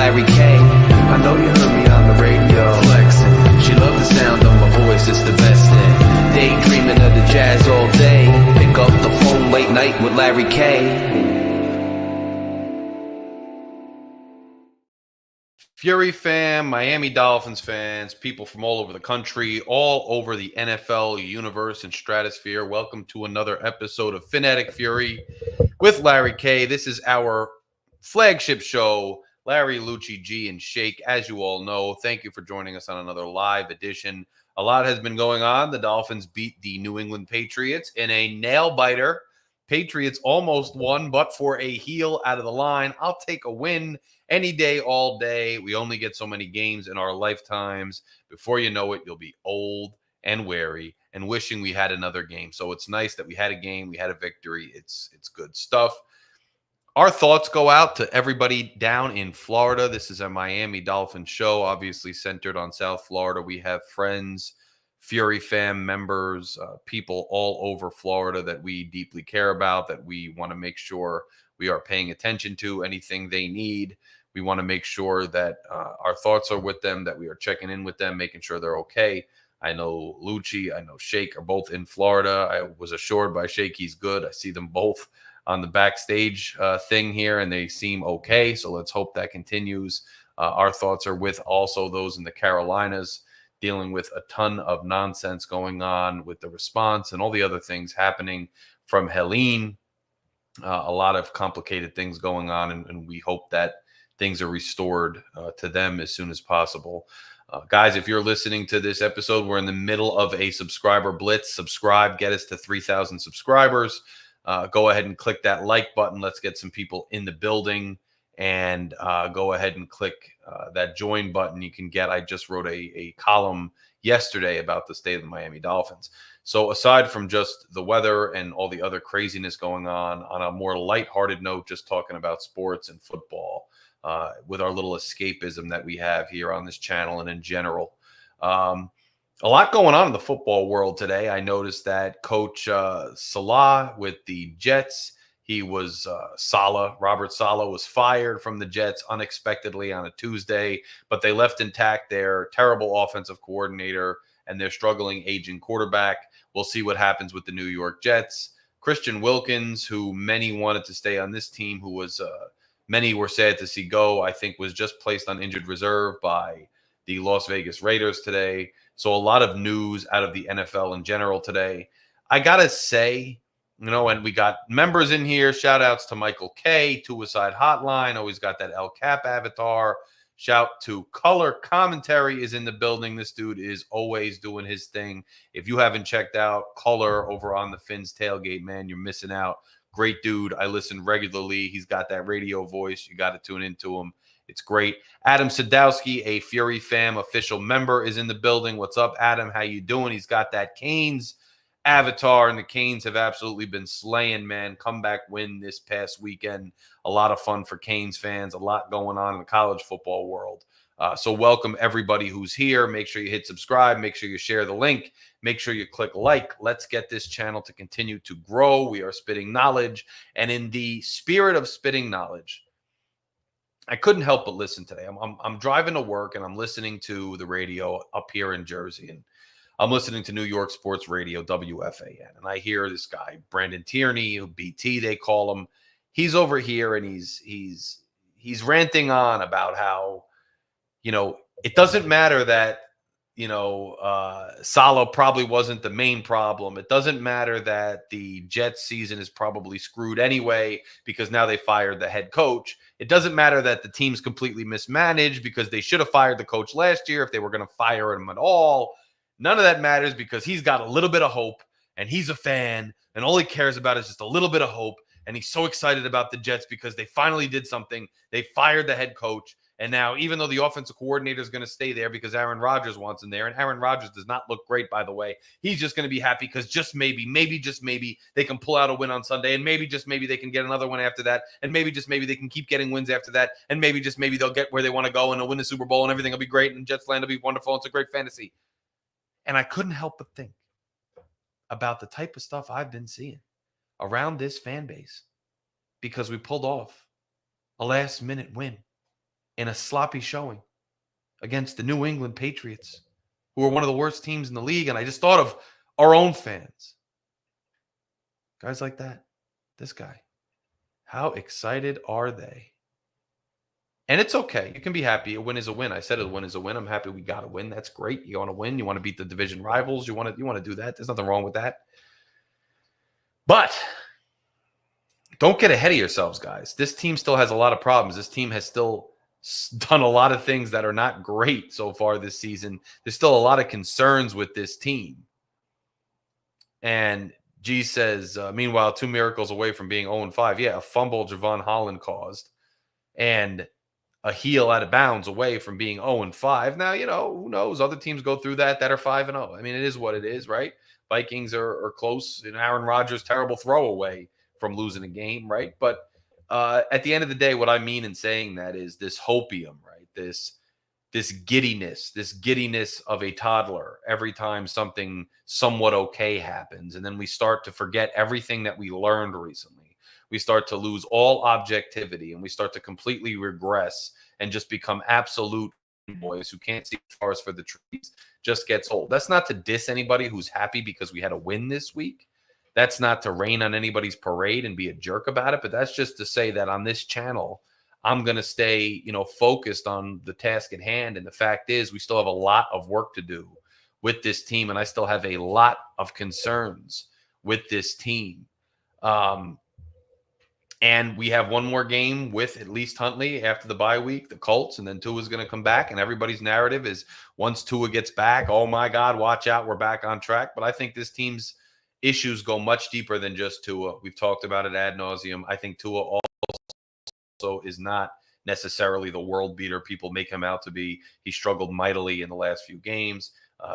Larry K. I know you heard me on the radio flexing. She loved the sound of my voice, it's the best thing. Daydreaming of the jazz all day. Pick up the phone late night with Larry K. Fury fam, Miami Dolphins fans, people from all over the country, all over the NFL universe and stratosphere. Welcome to another episode of Phin-Addict Fury with Larry K. This is our flagship show, Larry, Lucci, G, and Shake. As you all know, thank you for joining us on another live edition. A lot has been going on. The Dolphins beat the New England Patriots in a nail-biter. Patriots almost won, but for a heel out of the line. I'll take a win any day, all day. We only get so many games in our lifetimes. Before you know it, you'll be old and wary and wishing we had another game. So it's nice that we had a game, we had a victory. It's good stuff. Our thoughts go out to everybody down in Florida. This is a Miami Dolphins show, obviously centered on South Florida. We have friends, Fury fam members, people all over Florida that we deeply care about, that we want to make sure we are paying attention to, anything they need. We want to make sure that our thoughts are with them, that we are checking in with them, making sure they're okay. I know Lucci, I know Shake are both in Florida. I was assured by Shake he's good. I see them both on the backstage thing here, and they seem okay. So let's hope that continues. Our thoughts are with also those in the Carolinas, dealing with a ton of nonsense going on with the response and all the other things happening from Helene. A lot of complicated things going on, and we hope that things are restored to them as soon as possible. Guys, if you're listening to this episode, we're in the middle of a subscriber blitz. Subscribe, get us to 3,000 subscribers. Go ahead and click that like button. Let's get some people in the building, and go ahead and click that join button. You can get, I just wrote a column yesterday about the state of the Miami Dolphins. So aside from just the weather and all the other craziness going on a more lighthearted note, just talking about sports and football with our little escapism that we have here on this channel and in general. A lot going on in the football world today. I noticed that Coach Salah with the Jets, Robert Saleh was fired from the Jets unexpectedly on a Tuesday, but they left intact their terrible offensive coordinator and their struggling aging quarterback. We'll see what happens with the New York Jets. Christian Wilkins, who many wanted to stay on this team, who was many were sad to see go, I think was just placed on injured reserve by the Las Vegas Raiders today. So a lot of news out of the NFL in general today. I got to say, and we got members in here. Shout outs to Michael K, Suicide Hotline. Always got that El Cap avatar. Shout to Color Commentary is in the building. This dude is always doing his thing. If you haven't checked out Color over on the Finn's Tailgate, man, you're missing out. Great dude. I listen regularly. He's got that radio voice. You got to tune into him. It's great. Adam Sadowski, a Fury Fam official member, is in the building. What's up, Adam? How you doing? He's got that Canes avatar, and the Canes have absolutely been slaying, man. Comeback win this past weekend. A lot of fun for Canes fans. A lot going on in the college football world. So welcome everybody who's here. Make sure you hit subscribe. Make sure you share the link. Make sure you click like. Let's get this channel to continue to grow. We are spitting knowledge. And in the spirit of spitting knowledge, I couldn't help but listen today. I'm driving to work, and I'm listening to the radio up here in Jersey, and I'm listening to New York Sports Radio, WFAN, and I hear this guy, Brandon Tierney, BT they call him. He's over here, and he's ranting on about how, it doesn't matter that, Saleh probably wasn't the main problem. It doesn't matter that the Jets season is probably screwed anyway because now they fired the head coach. It doesn't matter that the team's completely mismanaged because they should have fired the coach last year if they were going to fire him at all. None of that matters because he's got a little bit of hope, and he's a fan, and all he cares about is just a little bit of hope. And he's so excited about the Jets because they finally did something. They fired the head coach. And now, even though the offensive coordinator is going to stay there because Aaron Rodgers wants him there, and Aaron Rodgers does not look great, by the way, he's just going to be happy because just maybe, just maybe, they can pull out a win on Sunday, and maybe, just maybe, they can get another one after that, and maybe, just maybe, they can keep getting wins after that, and maybe, just maybe, they'll get where they want to go, and they'll win the Super Bowl, and everything will be great, and Jets land will be wonderful. It's a great fantasy. And I couldn't help but think about the type of stuff I've been seeing around this fan base because we pulled off a last-minute win in a sloppy showing against the New England Patriots, who are one of the worst teams in the league. And I just thought of our own fans. Guys like that. This guy. How excited are they? And it's okay. You can be happy. A win is a win. I said a win is a win. I'm happy we got a win. That's great. You want to win. You want to beat the division rivals. You want to do that. There's nothing wrong with that. But don't get ahead of yourselves, guys. This team still has a lot of problems. This team has still done a lot of things that are not great so far this season. There's still a lot of concerns with this team. And G says, meanwhile, 2 miracles away from being 0-5. Yeah, a fumble Javon Holland caused. And a heel out of bounds away from being 0-5. Now, who knows? Other teams go through that are 5-0. I mean, it is what it is, right? Vikings are close. And Aaron Rodgers' terrible throwaway from losing a game, right? But at the end of the day, what I mean in saying that is this hopium, right? This giddiness of a toddler every time something somewhat okay happens. And then we start to forget everything that we learned recently. We start to lose all objectivity and we start to completely regress and just become absolute boys who can't see stars for the trees. Just gets old. That's not to diss anybody who's happy because we had a win this week. That's not to rain on anybody's parade and be a jerk about it. But that's just to say that on this channel, I'm going to stay, focused on the task at hand. And the fact is, we still have a lot of work to do with this team. And I still have a lot of concerns with this team. And we have one more game with at least Huntley after the bye week, the Colts, and then Tua's going to come back. And everybody's narrative is once Tua gets back, oh my God, watch out, we're back on track. But I think this team's issues go much deeper than just Tua. We've talked about it ad nauseum. I think Tua also is not necessarily the world beater people make him out to be. He struggled mightily in the last few games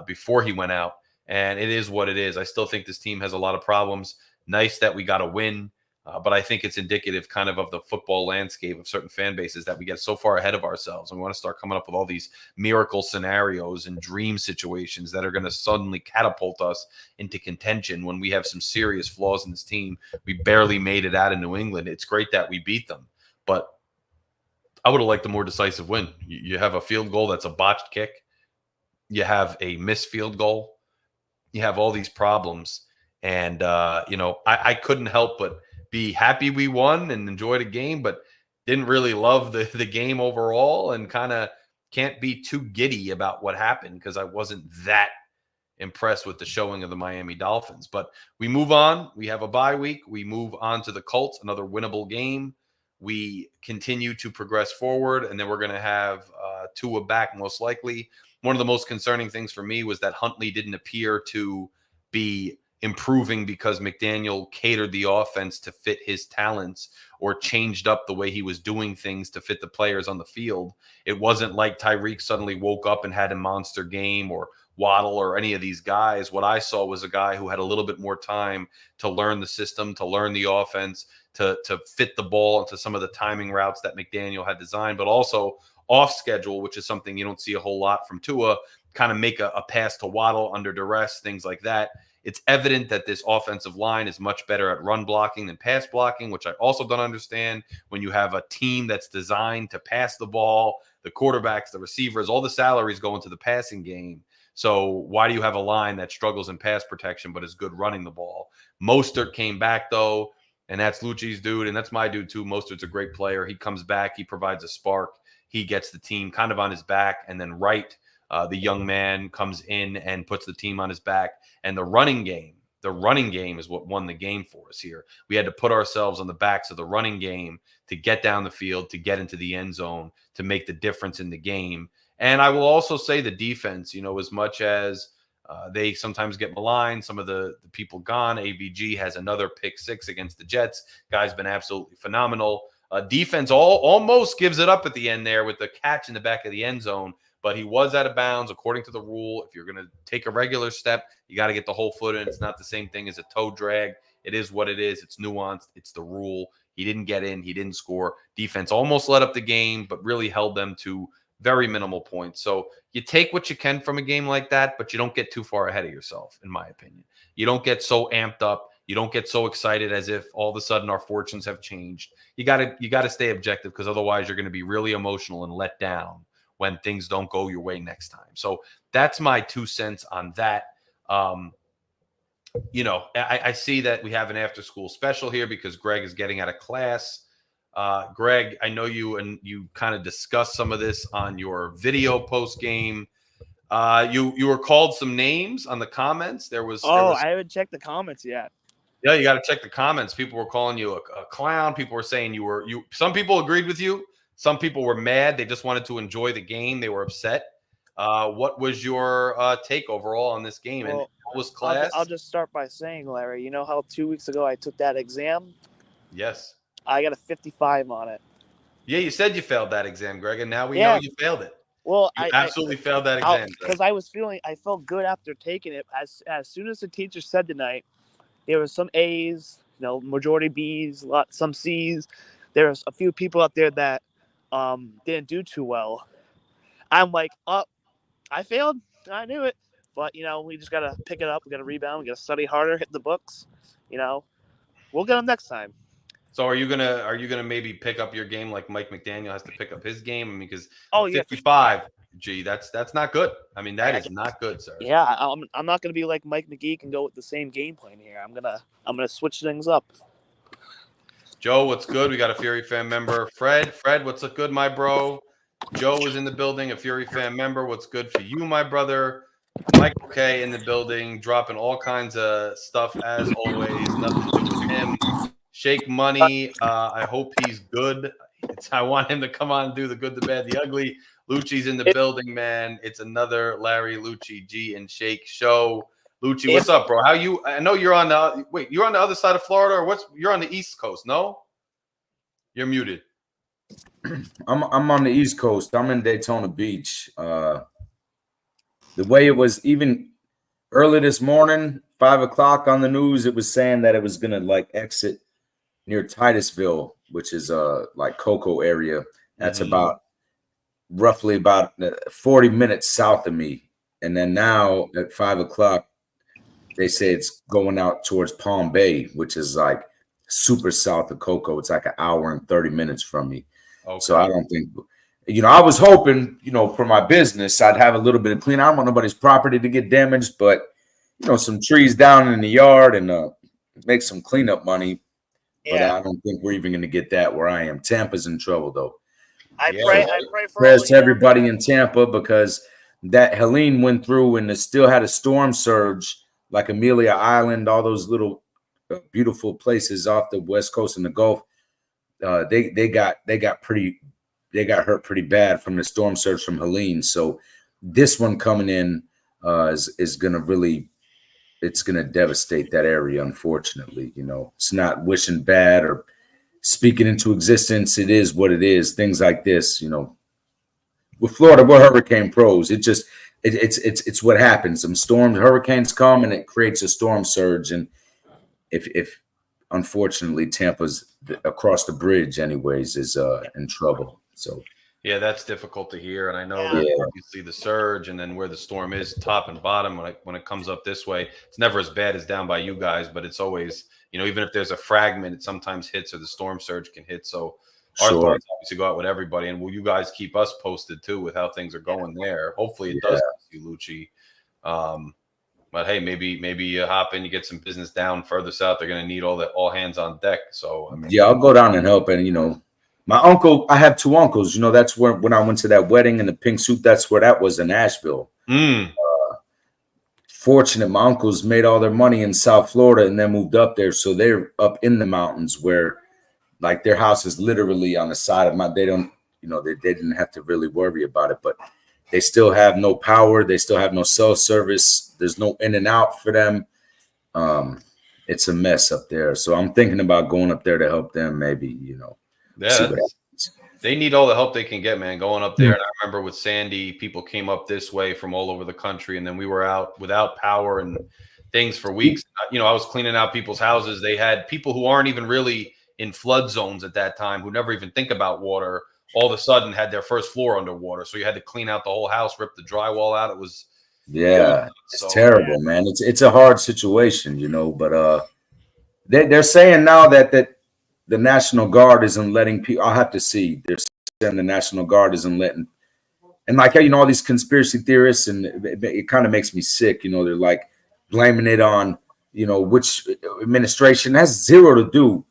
before he went out. And it is what it is. I still think this team has a lot of problems. Nice that we got a win. But I think it's indicative kind of the football landscape of certain fan bases that we get so far ahead of ourselves. And we want to start coming up with all these miracle scenarios and dream situations that are going to suddenly catapult us into contention when we have some serious flaws in this team. We barely made it out of New England. It's great that we beat them, but I would have liked a more decisive win. You have a field goal that's a botched kick. You have a missed field goal. You have all these problems. And, I couldn't help but be happy we won and enjoyed a game, but didn't really love the game overall and kind of can't be too giddy about what happened because I wasn't that impressed with the showing of the Miami Dolphins. But we move on. We have a bye week. We move on to the Colts, another winnable game. We continue to progress forward, and then we're going to have Tua back most likely. One of the most concerning things for me was that Huntley didn't appear to be improving because McDaniel catered the offense to fit his talents or changed up the way he was doing things to fit the players on the field. It wasn't like Tyreek suddenly woke up and had a monster game or Waddle or any of these guys. What I saw was a guy who had a little bit more time to learn the system, to learn the offense, to fit the ball into some of the timing routes that McDaniel had designed, but also off schedule, which is something you don't see a whole lot from Tua, kind of make a pass to Waddle under duress, things like that. It's evident that this offensive line is much better at run blocking than pass blocking, which I also don't understand. When you have a team that's designed to pass the ball, the quarterbacks, the receivers, all the salaries go into the passing game. So why do you have a line that struggles in pass protection but is good running the ball? Mostert came back, though, and that's Lucci's dude, and that's my dude, too. Mostert's a great player. He comes back. He provides a spark. He gets the team kind of on his back, and then Wright, the young man, comes in and puts the team on his back. And the running game is what won the game for us here. We had to put ourselves on the backs of the running game to get down the field, to get into the end zone, to make the difference in the game. And I will also say the defense, as much as they sometimes get maligned, some of the people gone. AVG has another pick 6 against the Jets. Guy's been absolutely phenomenal. Defense almost gives it up at the end there with the catch in the back of the end zone. But he was out of bounds according to the rule. If you're going to take a regular step, you got to get the whole foot in. It's not the same thing as a toe drag. It is what it is. It's nuanced. It's the rule. He didn't get in. He didn't score. Defense almost let up the game, but really held them to very minimal points. So you take what you can from a game like that, but you don't get too far ahead of yourself, in my opinion. You don't get so amped up. You don't get so excited as if all of a sudden our fortunes have changed. You gotta stay objective, because otherwise you're going to be really emotional and let down when things don't go your way next time. So that's my 2 cents on that. I see that we have an after school special here because Greg is getting out of class. Greg, I know you kind of discussed some of this on your video post game. You were called some names on the comments. There was I haven't checked the comments yet. Yeah, you got to check the comments. People were calling you a clown. People were saying you. Some people agreed with you. Some people were mad. They just wanted to enjoy the game. They were upset. What was your take overall on this game? Well, and what was class? I'll just start by saying, Larry, you know how 2 weeks ago I took that exam? Yes. I got a 55 on it. Yeah, you said you failed that exam, Greg, and now we know you failed it. Well, you absolutely failed that exam. Because I felt good after taking it. As soon as the teacher said tonight, there was some A's, majority B's, some C's. There was a few people out there that didn't do too well. I'm like, I failed. I knew it. But, we just got to pick it up. We got to rebound. We got to study harder, hit the books. We'll get them next time. So are you gonna maybe pick up your game like Mike McDaniel has to pick up his game? I mean, because 55, that's not good. I mean, that is not good, sir. Yeah, I'm not gonna be like Mike McGee and go with the same game plan here. I'm gonna switch things up. Joe, what's good? We got a Fury fan member. Fred, what's good, my bro? Joe is in the building, a Fury fan member. What's good for you, my brother? Michael K in the building, dropping all kinds of stuff as always. Nothing to do with him. Shake Money. I hope he's good. I want him to come on and do the good, the bad, the ugly. Lucci's in the building, man. It's another Larry, Lucci, G, and Shake show. Lucci, what's up, bro? How you? I know you're on the you're on the other side of Florida, or you're on the East Coast? No, you're muted. I'm on the East Coast. I'm in Daytona Beach. The way it was, even early this morning, 5 o'clock on the news, it was saying that it was gonna exit near Titusville, which is like Cocoa area. That's roughly about 40 minutes south of me. And then now at 5 o'clock, they say it's going out towards Palm Bay, which is like super south of Cocoa. It's like an hour and 30 minutes from me. Okay. So I don't think, I was hoping, for my business, I'd have a little bit of clean. I don't want nobody's property to get damaged, but, some trees down in the yard and make some cleanup money. But I don't think we're even going to get that where I am. Tampa's in trouble, though. I pray for prayers to everybody in Tampa, because that Helene went through and it still had a storm surge, like Amelia Island, all those little beautiful places off the West Coast and the Gulf. They got hurt pretty bad from the storm surge from Helene. So this one coming in is going to really. It's going to devastate that area, unfortunately. It's not wishing bad or speaking into existence. It is what it is. Things like this, with Florida, we're hurricane pros. It's what happens. Some hurricanes come and it creates a storm surge. And if unfortunately Tampa's across the bridge anyways is in trouble. So. Yeah, that's difficult to hear, and I know that obviously the surge and then where the storm is, top and bottom, when it comes up this way, it's never as bad as down by you guys, but it's always, even if there's a fragment, it sometimes hits or the storm surge can hit. So our thoughts obviously go out with everybody, and will you guys keep us posted too with how things are going there? Hopefully it does, you, Lucci. But hey, maybe you hop in, you get some business down further south. They're going to need all hands on deck. So I'll go down and help, and my uncle, I have 2 uncles. That's where when I went to that wedding in the pink suit, that's where that was in Asheville. Fortunate, my uncles made all their money in South Florida and then moved up there. So they're up in the mountains where, their house is literally on the side of they don't, they didn't have to really worry about it. But they still have no power. They still have no cell service. There's no in and out for them. It's a mess up there. So I'm thinking about going up there to help them maybe, Yeah, they need all the help they can get, man. Going up there, and I remember with Sandy, people came up this way from all over the country, and then we were out without power and things for weeks. I was cleaning out people's houses. They had people who aren't even really in flood zones at that time, who never even think about water, all of a sudden had their first floor underwater. So you had to clean out the whole house, rip the drywall out. It was it's terrible, man. It's a hard situation, but They're saying now that the National Guard isn't letting people. I'll have to see. They're saying the National Guard isn't letting. And like, you know, all these conspiracy theorists, and it kind of makes me sick. You know, they're like blaming it on, you know, which administration. It has zero to do.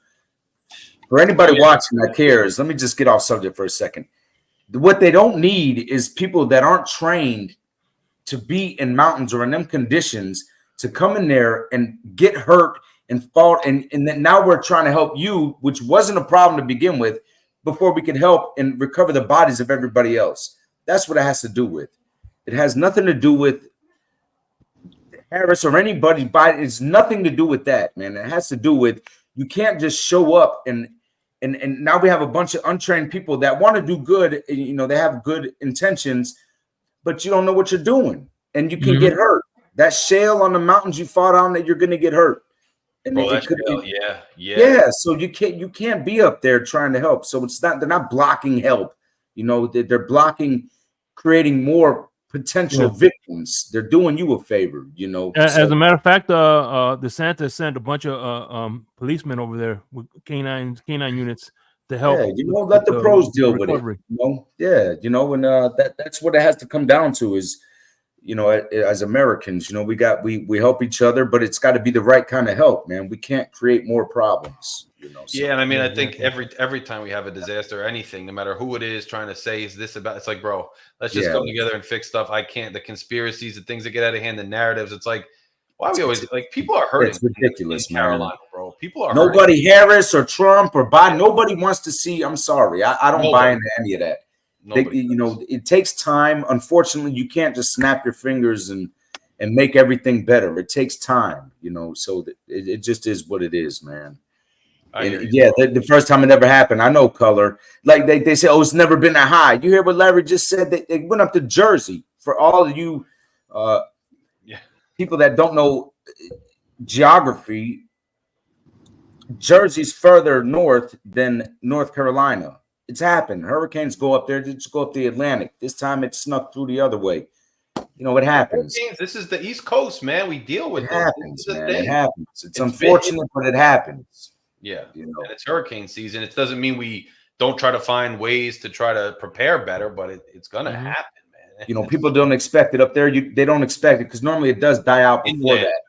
For anybody watching that cares, let me just get off subject for a second. What they don't need is people that aren't trained to be in mountains or in them conditions to come in there and get hurt and fall. And then now we're trying to help you, which wasn't a problem to begin with, before we could help and recover the bodies of everybody else. That's what it has to do with. It has nothing to do with Harris or anybody's body. It's nothing to do with that, man. It has to do with you can't just show up and now we have a bunch of untrained people that want to do good. You know, they have good intentions, but you don't know what you're doing, and you can get hurt. That shale on the mountains you fought on, that you're going to get hurt. And yeah. So you can't be up there trying to help. So it's not, they're not blocking help. You know, they're blocking creating more potential victims. They're doing you a favor. You know. As a matter of fact, DeSantis sent a bunch of policemen over there with canine units to help. Yeah, you know, let the pros deal with it. You know, yeah, you know, and that's what it has to come down to is, you know, as Americans, you know, we help each other, but it's got to be the right kind of help, man. We can't create more problems. You know, so. Yeah, and I mean, I think every time we have a disaster or anything, no matter who it is trying to say is this about, it's like, bro, let's just come together and fix stuff. I can't. The conspiracies, the things that get out of hand, the narratives. It's like, why are we always like people are hurting? It's ridiculous, in Carolina, bro. People are nobody hurting. Harris or Trump or Biden. Nobody wants to see. I'm sorry, I don't buy into any of that. You know, it takes time. Unfortunately, you can't just snap your fingers and make everything better. It takes time, you know. So it just is what it is, man. And yeah, the first time it ever happened, I know color. Like they say, oh, it's never been that high. You hear what Larry just said? They went up to Jersey. For all of you people that don't know geography, Jersey's further north than North Carolina. It's happened. Hurricanes go up there. They just go up the Atlantic. This time it snuck through the other way. You know, it happens. This is the East Coast, man. We deal with it. Happens, man. It happens. It's unfortunate, but it happens. Yeah, you know, and it's hurricane season. It doesn't mean we don't try to find ways to try to prepare better, but it's gonna happen, man. You know, people don't expect it up there. They don't expect it because normally it does die out before that.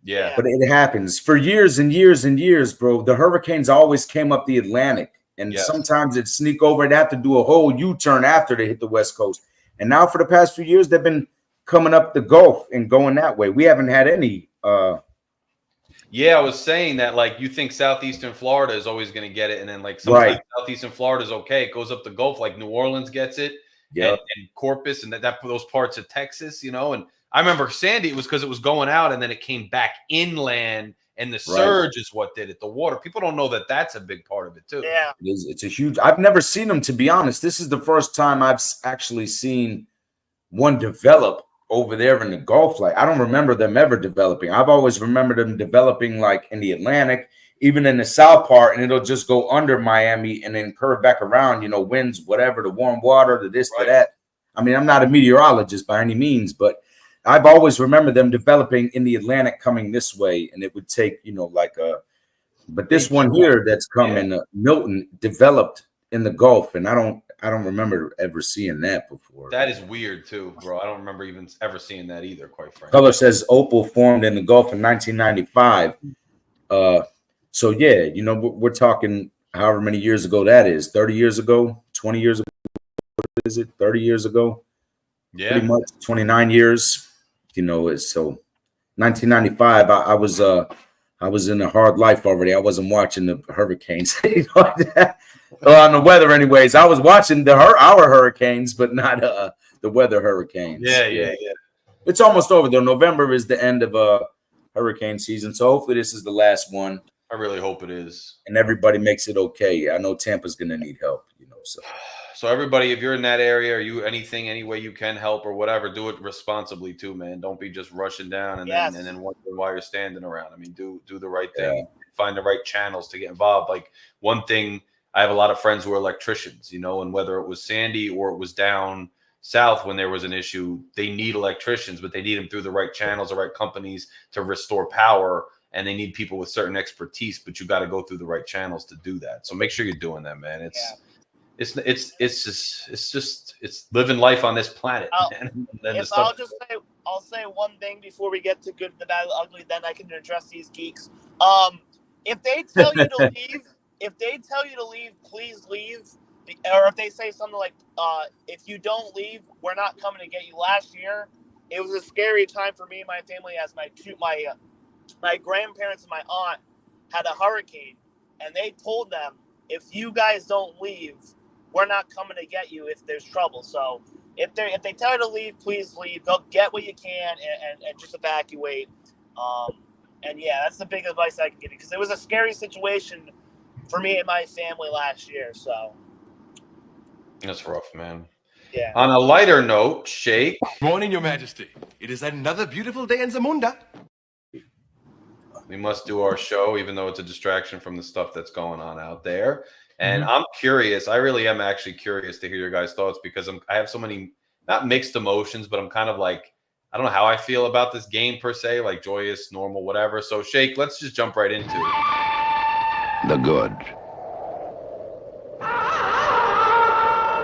Yeah, but it happens for years and years and years, bro. The hurricanes always came up the Atlantic, and sometimes it sneak over. They have to do a whole U-turn after they hit the West Coast. And now for the past few years, they've been coming up the Gulf and going that way. We haven't had any. Yeah, I was saying that, like, you think southeastern Florida is always going to get it, and then like sometimes southeastern Florida is okay. It goes up the Gulf, like New Orleans gets it, and Corpus, and that those parts of Texas, you know. And I remember Sandy, it was because it was going out, and then it came back inland, and the surge is what did it. The water, people don't know that that's a big part of it too. Yeah, it is. It's a huge. I've never seen them, to be honest. This is the first time I've actually seen one develop over there in the Gulf. Like, I don't remember them ever developing. I've always remembered them developing like in the Atlantic, even in the south part, and it'll just go under Miami and then curve back around, you know, winds, whatever, the warm water, the this, to that. I mean, I'm not a meteorologist by any means, but I've always remembered them developing in the Atlantic coming this way, and it would take, you know, like but this one here that's coming, Milton, developed in the Gulf, and I don't remember ever seeing that before. That is weird too, bro. I don't remember even ever seeing that either, quite frankly. Color says Opal formed in the Gulf in 1995. So yeah, you know, we're talking however many years ago that is. 30 years ago, 20 years ago. What is it? 30 years ago? Yeah. Pretty much 29 years. You know, it's so 1995. I was in a hard life already. I wasn't watching the hurricanes. You know, on the weather, anyways. I was watching our hurricanes, but not the weather hurricanes. Yeah. It's almost over though. November is the end of hurricane season, so hopefully this is the last one. I really hope it is, and everybody makes it okay. I know Tampa's gonna need help, you know. So everybody, if you're in that area, or you any way you can help or whatever, do it responsibly too, man. Don't be just rushing down and then wondering why you're standing around. I mean, do the right thing. Find the right channels to get involved. Like, one thing, I have a lot of friends who are electricians, you know, and whether it was Sandy or it was down south when there was an issue, they need electricians, but they need them through the right channels, the right companies to restore power. and they need people with certain expertise, but you got to go through the right channels to do that. So make sure you're doing that, man. It's living life on this planet, man. I'll say one thing before we get to good, the bad, the ugly. Then I can address these geeks. If they tell you to leave, please leave. Or if they say something like, if you don't leave, we're not coming to get you. Last year, it was a scary time for me and my family as my grandparents and my aunt had a hurricane, and they told them, if you guys don't leave, we're not coming to get you if there's trouble. So if they tell you to leave, please leave. Go get what you can and just evacuate. And yeah, that's the big advice I can give you, because it was a scary situation for me and my family last year. So that's rough, man. Yeah. On a lighter note, Sheikh. Morning, Your Majesty. It is another beautiful day in Zamunda. We must do our show, even though it's a distraction from the stuff that's going on out there. And I'm curious. I really am actually curious to hear your guys' thoughts, because I have so many, not mixed emotions, but I'm kind of like, I don't know how I feel about this game per se, like joyous, normal, whatever. So, Sheikh, let's just jump right into it. The good.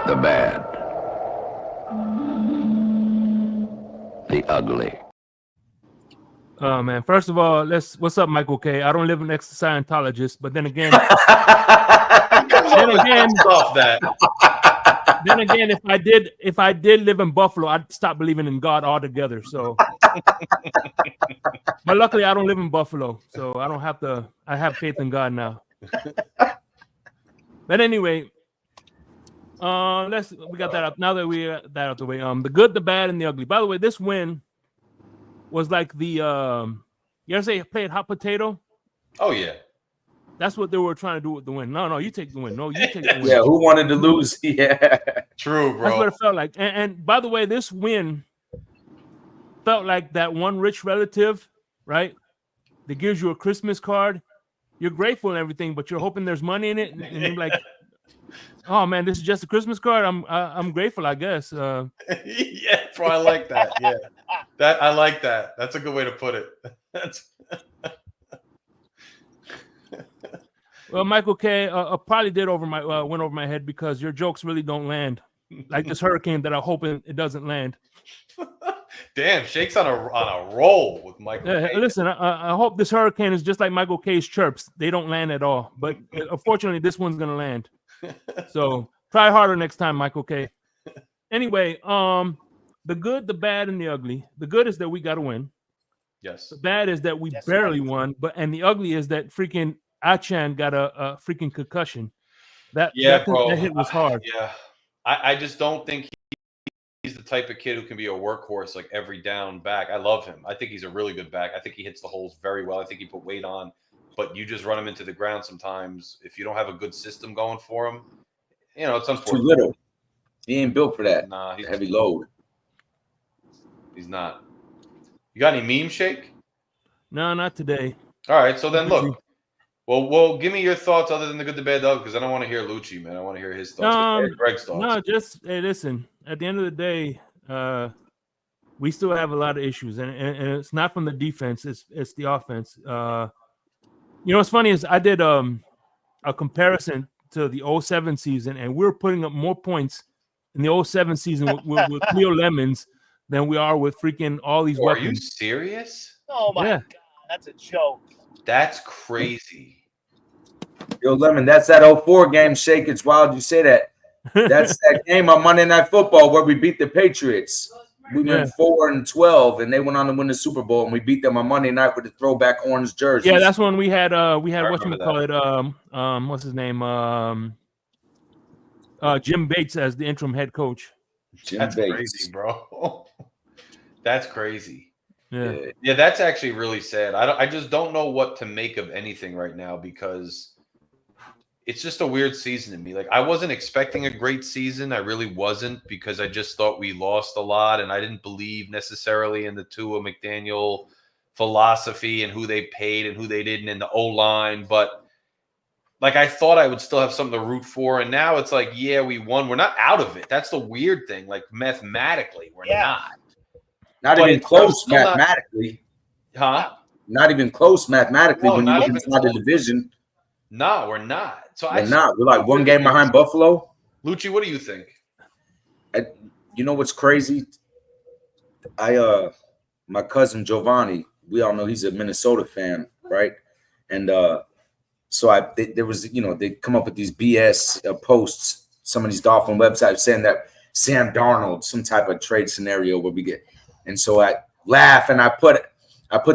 The bad. The ugly. Oh man! First of all, what's up, Michael K? I don't live next to Scientologists, but then again, then again, if I did live in Buffalo, I'd stop believing in God altogether. So, but luckily, I don't live in Buffalo, so I don't have to. I have faith in God now. But anyway, we got that up. Now that we got that out the way, the good, the bad, and the ugly. By the way, this win was like the you ever say played hot potato? Oh yeah. That's what they were trying to do with the win. No, you take the win. No, you take the win. Yeah, who wanted to lose? Yeah. True, bro. That's what it felt like. And by the way, this win felt like that one rich relative, right? That gives you a Christmas card. You're grateful and everything, but you're hoping there's money in it, and you're like, oh man, this is just a Christmas card. I'm grateful, I guess. Yeah, bro, I like that. Yeah, I like that. That's a good way to put it. Well, Michael K, probably did went over my head, because your jokes really don't land, like this hurricane that I'm hoping it doesn't land. Damn, Shake's on a roll with Michael K. Listen, I hope this hurricane is just like Michael K's chirps. They don't land at all. But unfortunately, this one's gonna land. So try harder next time, Michael K. Anyway, the good, the bad, and the ugly. The good is that we got to win. Yes. The bad is that we barely won. And the ugly is that freaking Achan got a freaking concussion. That hit was hard. Yeah, I just don't think he's the type of kid who can be a workhorse like every down back. I love him. I think he's a really good back. I think he hits the holes very well. I think he put weight on, but you just run him into the ground sometimes. If you don't have a good system going for him, it's unfortunate. Too little. He ain't built for that. Nah, he's heavy load. He's not. You got any meme, Shake? No, not today. All right, so then look. Well, give me your thoughts other than the good, the bad, the ugly, because I don't want to hear Lucci, man. I want to hear his thoughts. Greg's thoughts. No, just hey, listen. At the end of the day, we still have a lot of issues, and it's not from the defense; it's the offense. What's funny is I did a comparison to the 07 season, and we're putting up more points in the 07 season with Cleo Lemons than we are with freaking all these weapons. Are you serious? Oh my God, that's a joke. That's crazy. Yo, Lemon, that's that 04 game, Shake. It's wild you say that. That's that game on Monday Night Football where we beat the Patriots. We went 4-12, and they went on to win the Super Bowl, and we beat them on Monday night with the throwback orange jerseys. Yeah, that's when we had what's his name? Jim Bates as the interim head coach. That's crazy, bro. That's crazy. Yeah, that's actually really sad. I just don't know what to make of anything right now, because it's just a weird season to me. Like, I wasn't expecting a great season. I really wasn't, because I just thought we lost a lot, and I didn't believe necessarily in the Tua McDaniel philosophy and who they paid and who they didn't in the O-line. But like, I thought I would still have something to root for, and now it's like, yeah, we won. We're not out of it. That's the weird thing. Like, mathematically, we're not. Not even close mathematically. Huh? not even close mathematically No, when you not look even inside the close. division. No, we're not. So We're not. We're like one game behind Buffalo. Lucci, what do you think? You know what's crazy? My cousin Giovanni, we all know he's a Minnesota fan, right? And so there was, they come up with these BS posts, some of these Dolphin websites saying that Sam Darnold, some type of trade scenario where we get, and so I laugh and I put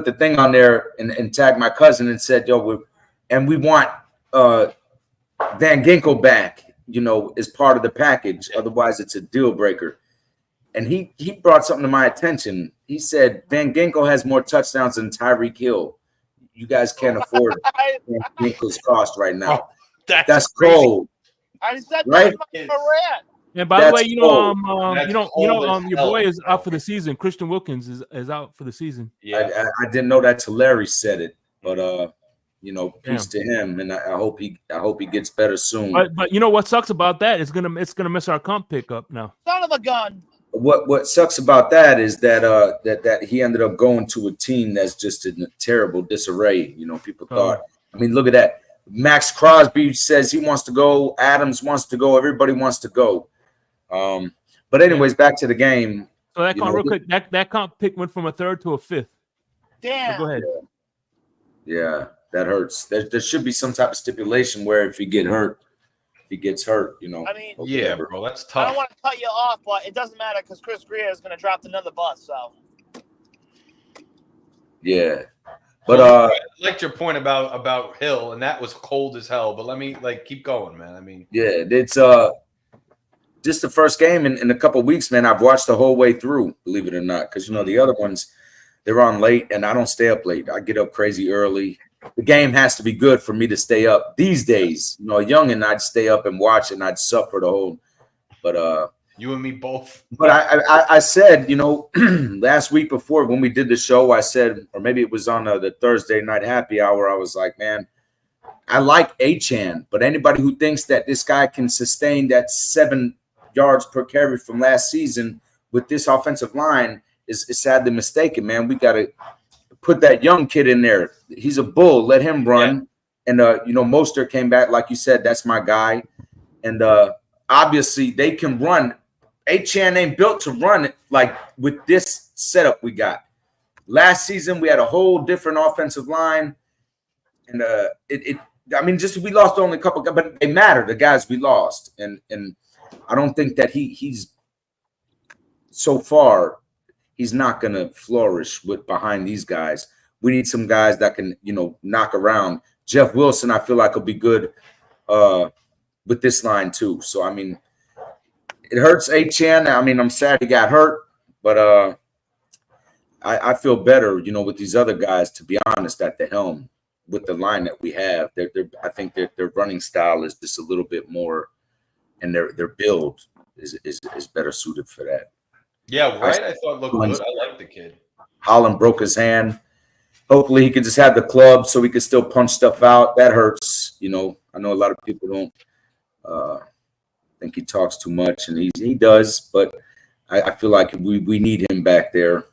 the thing on there and tagged my cousin and said, yo, we want Van Ginkel back, as part of the package. Otherwise, it's a deal breaker. And he brought something to my attention. He said Van Ginkel has more touchdowns than Tyreek Hill. You guys can't afford Van Ginkel's cost right now. Oh, that's cold. I said right? that for Morant. And by the way, your hell. boy is out for the season. Christian Wilkins is out for the season. Yeah, I didn't know that till Larry said it, but peace to him, and I hope he gets better soon. But you know what sucks about that? It's gonna miss our comp pickup now. Son of a gun. What sucks about that is that that he ended up going to a team that's just in a terrible disarray. People thought. I mean, look at that. Max Crosby says he wants to go. Adams wants to go. Everybody wants to go. But anyways, back to the game. So that real quick, that comp pick went from a 3rd to a 5th. Damn. So go ahead. Yeah, that hurts. There should be some type of stipulation where if he gets hurt, I mean, yeah, bro, that's tough. I don't want to cut you off, but it doesn't matter because Chris Greer is going to drop another bus. So. Yeah, but I liked your point about Hill, and that was cold as hell. But let me keep going, man. I mean, yeah, it's just the first game in a couple of weeks, man. I've watched the whole way through, believe it or not, because the other ones they're on late, and I don't stay up late. I get up crazy early. The game has to be good for me to stay up these days. A youngin', I'd stay up and watch, and I'd suffer the whole. But you and me both. But I said, last week before when we did the show, I said, or maybe it was on the Thursday night happy hour, I was like, man, I like Achane, but anybody who thinks that this guy can sustain that 7 yards per carry from last season with this offensive line is sadly mistaken, man. We got to put that young kid in there. He's a bull. Let him run. Yeah. And, Mostert came back. Like you said, that's my guy. And obviously they can run. Achane ain't built to run it like with this setup we got. Last season, we had a whole different offensive line. And we lost only a couple, but they matter, the guys we lost. And I don't think that he's so far, he's not going to flourish behind these guys. We need some guys that can, knock around. Jeff Wilson, I feel like will be good with this line too. So, I mean, it hurts Achane. I mean, I'm sad he got hurt, but I feel better, with these other guys, to be honest, at the helm with the line that we have. I think their running style is just a little bit more, and their build is better suited for that. Yeah, right. I thought looked good. I like the kid. Holland broke his hand. Hopefully, he could just have the club so he could still punch stuff out. That hurts. I know a lot of people don't think he talks too much, and he does. But I feel like we need him back there.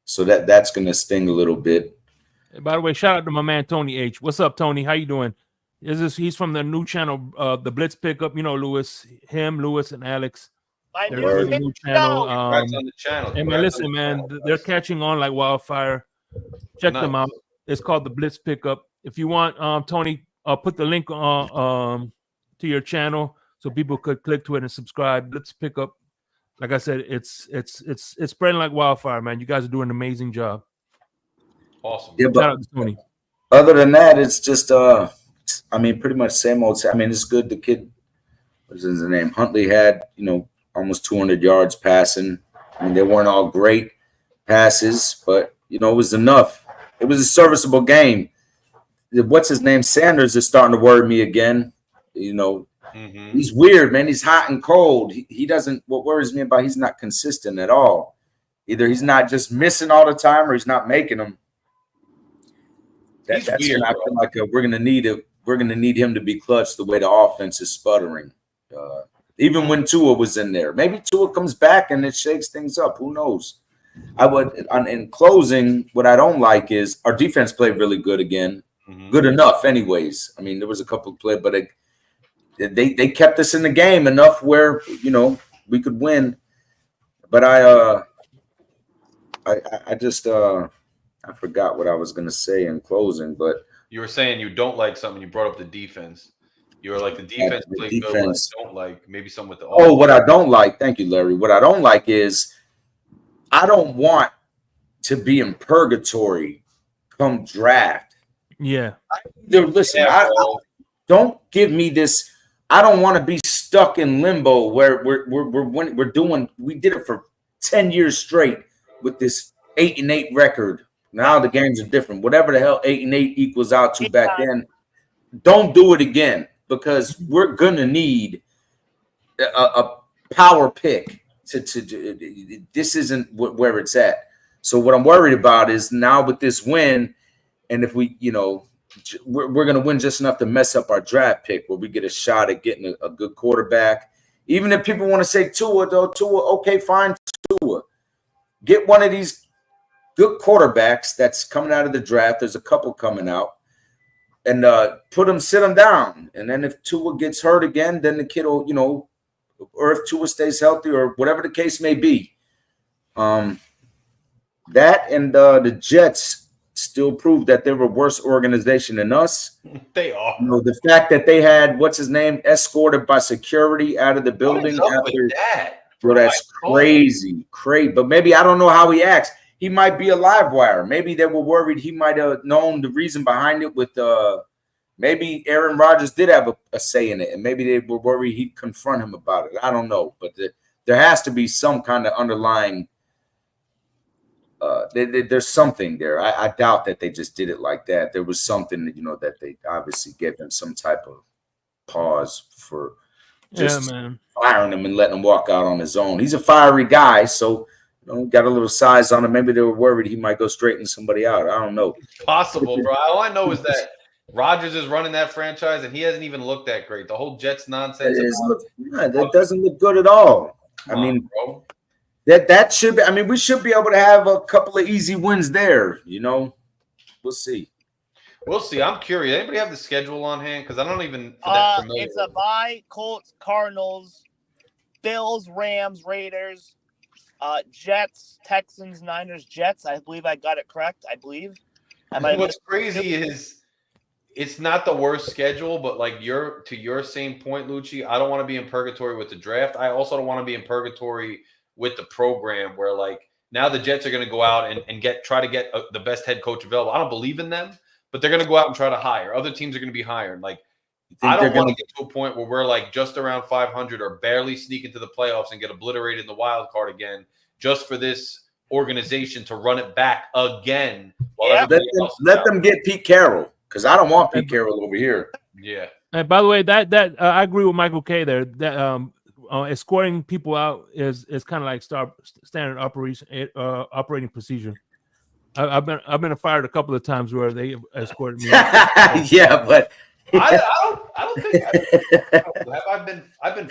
So that's going to sting a little bit. Hey, by the way, shout out to my man Tony H. What's up, Tony? How you doing? He's from the new channel, the Blitz Pickup. Lewis, and Alex. They're the new channel. On the channel. Hey, man, listen, man, they're catching on like wildfire. Check them out. It's called the Blitz Pickup. If you want, Tony, I'll put the link to your channel so people could click to it and subscribe. Blitz Pickup. Like I said, it's spreading like wildfire, man. You guys are doing an amazing job. Awesome. Yeah, shout out to Tony. Other than that, it's just pretty much same old. I mean, it's good. The kid, what is his name? Huntley had, almost 200 yards passing. I mean, they weren't all great passes, but, it was enough. It was a serviceable game. What's his name? Sanders is starting to worry me again. He's weird, man. He's hot and cold. He doesn't, what worries me about, he's not consistent at all. Either he's not just missing all the time or he's not making them. That's weird. I feel like we're gonna need him to be clutch the way the offense is sputtering. Even when Tua was in there, maybe Tua comes back and it shakes things up. Who knows? In closing, what I don't like is our defense played really good again. Good enough, anyways. I mean, there was a couple of plays, but they kept us in the game enough where we could win. But I just I forgot what I was gonna say in closing. But you were saying you don't like something. You brought up the defense. You were like the defense played good. What I don't like, maybe some with the. What I don't like. Thank you, Larry. What I don't like is I don't want to be in purgatory come draft. Yeah. Listen, I don't give me this. I don't want to be stuck in limbo where we did it for 10 years straight with this 8-8 record. Now the games are different. Whatever the hell 8-8 equals out to back then, don't do it again, because we're gonna need a power pick to this isn't where it's at. So what I'm worried about is now with this win, and if we, we're going to win just enough to mess up our draft pick where we get a shot at getting a good quarterback. Even if people want to say Tua, though, okay, fine, Tua. Get one of these good quarterbacks that's coming out of the draft. There's a couple coming out. And sit them down. And then if Tua gets hurt again, then the kid will, or if Tua stays healthy or whatever the case may be. That and the Jets still prove that they're a worse organization than us. They are. The fact that they had what's his name escorted by security out of the building after that. Well, that's crazy. But maybe I don't know how he acts. He might be a live wire. Maybe they were worried he might have known the reason behind it. With maybe Aaron Rodgers did have a say in it, and maybe they were worried he'd confront him about it. I don't know, but there has to be some kind of underlying. There's something there. I doubt that they just did it like that. There was something that, that they obviously gave him some type of pause for just firing him and letting him walk out on his own. He's a fiery guy, so got a little size on him. Maybe they were worried he might go straighten somebody out. I don't know. It's possible, bro. All I know is that Rodgers is running that franchise, and he hasn't even looked that great. The whole Jets nonsense. That doesn't look good at all. Bro. That should be. I mean, we should be able to have a couple of easy wins there. We'll see. We'll see. I'm curious. Anybody have the schedule on hand? Because I don't even. It's a bye. Colts, Cardinals, Bills, Rams, Raiders, Jets, Texans, Niners, Jets. I believe I got it correct. I believe. What's crazy is it's not the worst schedule, but like to your same point, Lucci, I don't want to be in purgatory with the draft. I also don't want to be in purgatory with the program where like now the Jets are going to go out and try to get the best head coach available. I don't believe in them, but they're going to go out and try to hire. Other teams are going to be hiring. Like I don't want to get to a point where we're like just around 500 or barely sneak into the playoffs and get obliterated in the wild card again just for this organization to run it back again. Let them get Pete Carroll, because I don't want Pete Carroll over here. Yeah. And by the way, that I agree with Michael K there. That escorting people out is kind of like standard operating procedure. I've been fired a couple of times where they escorted me. Yeah, but I don't think I've been.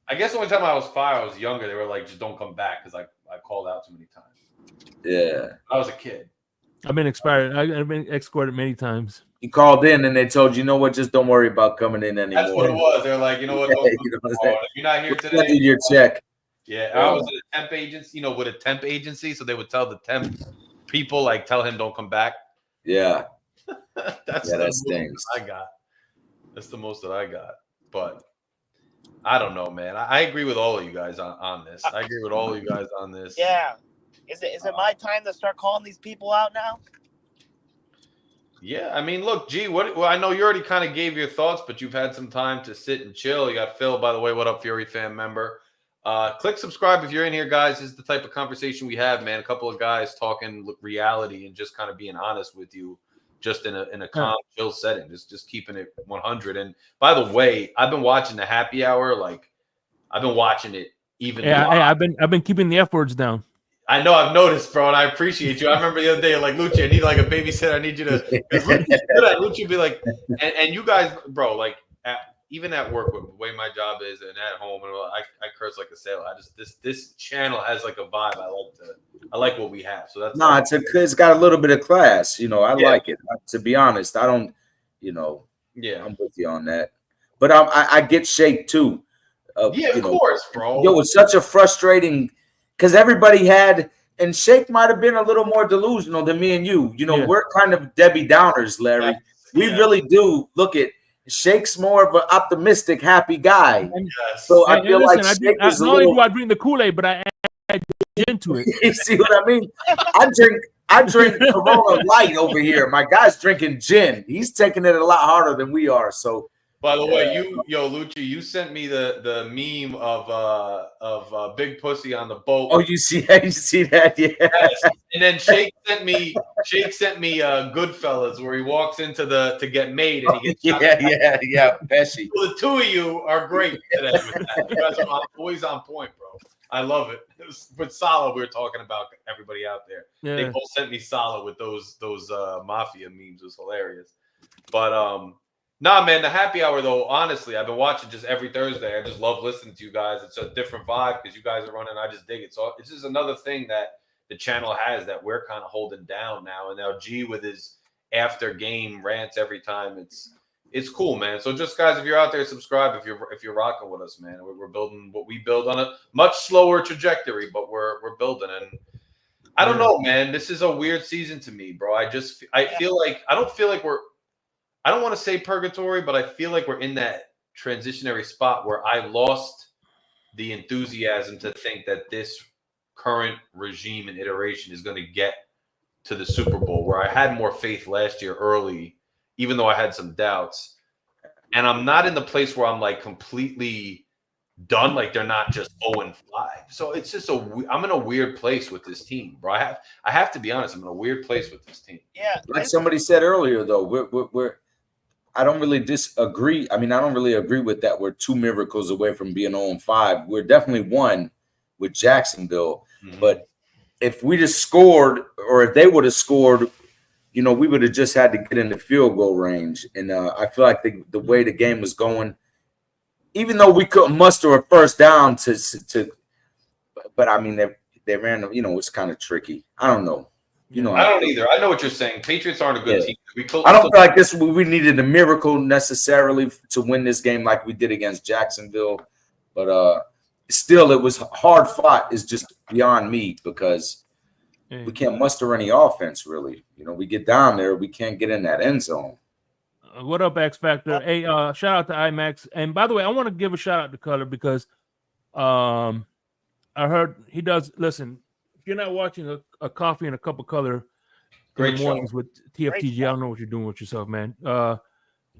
I guess the only time I was fired, I was younger. They were like, just don't come back because I called out too many times. Yeah, I was a kid. I've been expired. I've been escorted many times. You called in and they told you know what, just don't worry about coming in anymore. That's what it was. They're like, don't if you're not here today, your check. Yeah, I was at a temp agency, with a temp agency, so they would tell the temp people, like, tell him don't come back. Yeah. That stings. I got. That's the most that I got. But I don't know, man. I agree with all of you guys on this. I agree with all of you guys on this. Yeah. Is it my time to start calling these people out now? Yeah, I mean, look, G, I know you already kind of gave your thoughts, but you've had some time to sit and chill. You got Phil, by the way. What up, Fury fan member? Click subscribe if you're in here, guys. This is the type of conversation we have, man. A couple of guys talking reality and just kind of being honest with you, just in a calm, chill setting, just keeping it 100. And by the way, I've been watching the happy hour. Like, I've been watching it even. Yeah, I've been keeping the F words down. I know, I've noticed, bro, and I appreciate you. I remember the other day, like, Lucci, I need like a babysitter. I need you to. Lucci be like, and you guys, bro, like, even at work, with the way my job is, and at home, and I curse like a sailor. This channel has like a vibe I like to I like what we have. So that's No, it's got a little bit of class. I Yeah. like it. To be honest, I don't. yeah. I'm with you on that. But I get Shake too. Yeah, of course, bro. Yo, it's such a frustrating because everybody had, and Shake might have been a little more delusional than me and you. Yeah. We're kind of Debbie Downers, Larry. We really do look at Shake's more of an optimistic, happy guy. Yes. So I And feel listen, like Shake is a not only do little. I drink the Kool-Aid, but I add gin to it. You see what I mean? I drink Corona Light over here. My guy's drinking gin. He's taking it a lot harder than we are. So. By the way, Lucci, you sent me the meme of Big Pussy on the boat. Oh, you see that? Yeah. Yes. And then Shake sent me Goodfellas, where he walks into to get made and he gets shot. Yeah, Pesci. Well, the two of you are great today with that. You guys are always on point, bro. I love it. It was with Sala, we were talking about everybody out there. Yeah. They both sent me Sala with those mafia memes. It was hilarious. But nah, man, the happy hour though. Honestly, I've been watching just every Thursday. I just love listening to you guys. It's a different vibe because you guys are running. I just dig it. So it's just another thing that the channel has that we're kind of holding down now. And now G with his after game rants every time. It's cool, man. So just guys, if you're out there, subscribe if you're rocking with us, man. We're building what we build on a much slower trajectory, but we're building. And I don't know, man. This is a weird season to me, bro. I feel like I don't feel like I don't want to say purgatory, but I feel like we're in that transitionary spot where I lost the enthusiasm to think that this current regime and iteration is going to get to the Super Bowl, where I had more faith last year early, even though I had some doubts. And I'm not in the place where I'm like completely done. Like they're not just 0-5. So it's just I'm in a weird place with this team, bro. I have to be honest. I'm in a weird place with this team. Yeah. Like somebody said earlier, though, I don't really disagree. I mean, I don't really agree with that. We're 2 miracles away from being 0-5. We're definitely 1 with Jacksonville. Mm-hmm. But if we just scored, or if they would have scored, we would have just had to get in the field goal range. And I feel like the way the game was going, even though we couldn't muster a first down but I mean, they ran, it's kind of tricky. I don't know. I don't either. I know what you're saying. Patriots aren't a good team. I don't feel like we needed a miracle necessarily to win this game like we did against Jacksonville. But still, it was hard fought. Is just beyond me because we can't muster any offense, really. We get down there, we can't get in that end zone. What up, X Factor? Hey, shout out to IMAX. And by the way, I want to give a shout out to Color because I heard he does. Listen, if you're not watching a Coffee and a Cup of Color in the mornings with TFTG, I don't know what you're doing with yourself, man.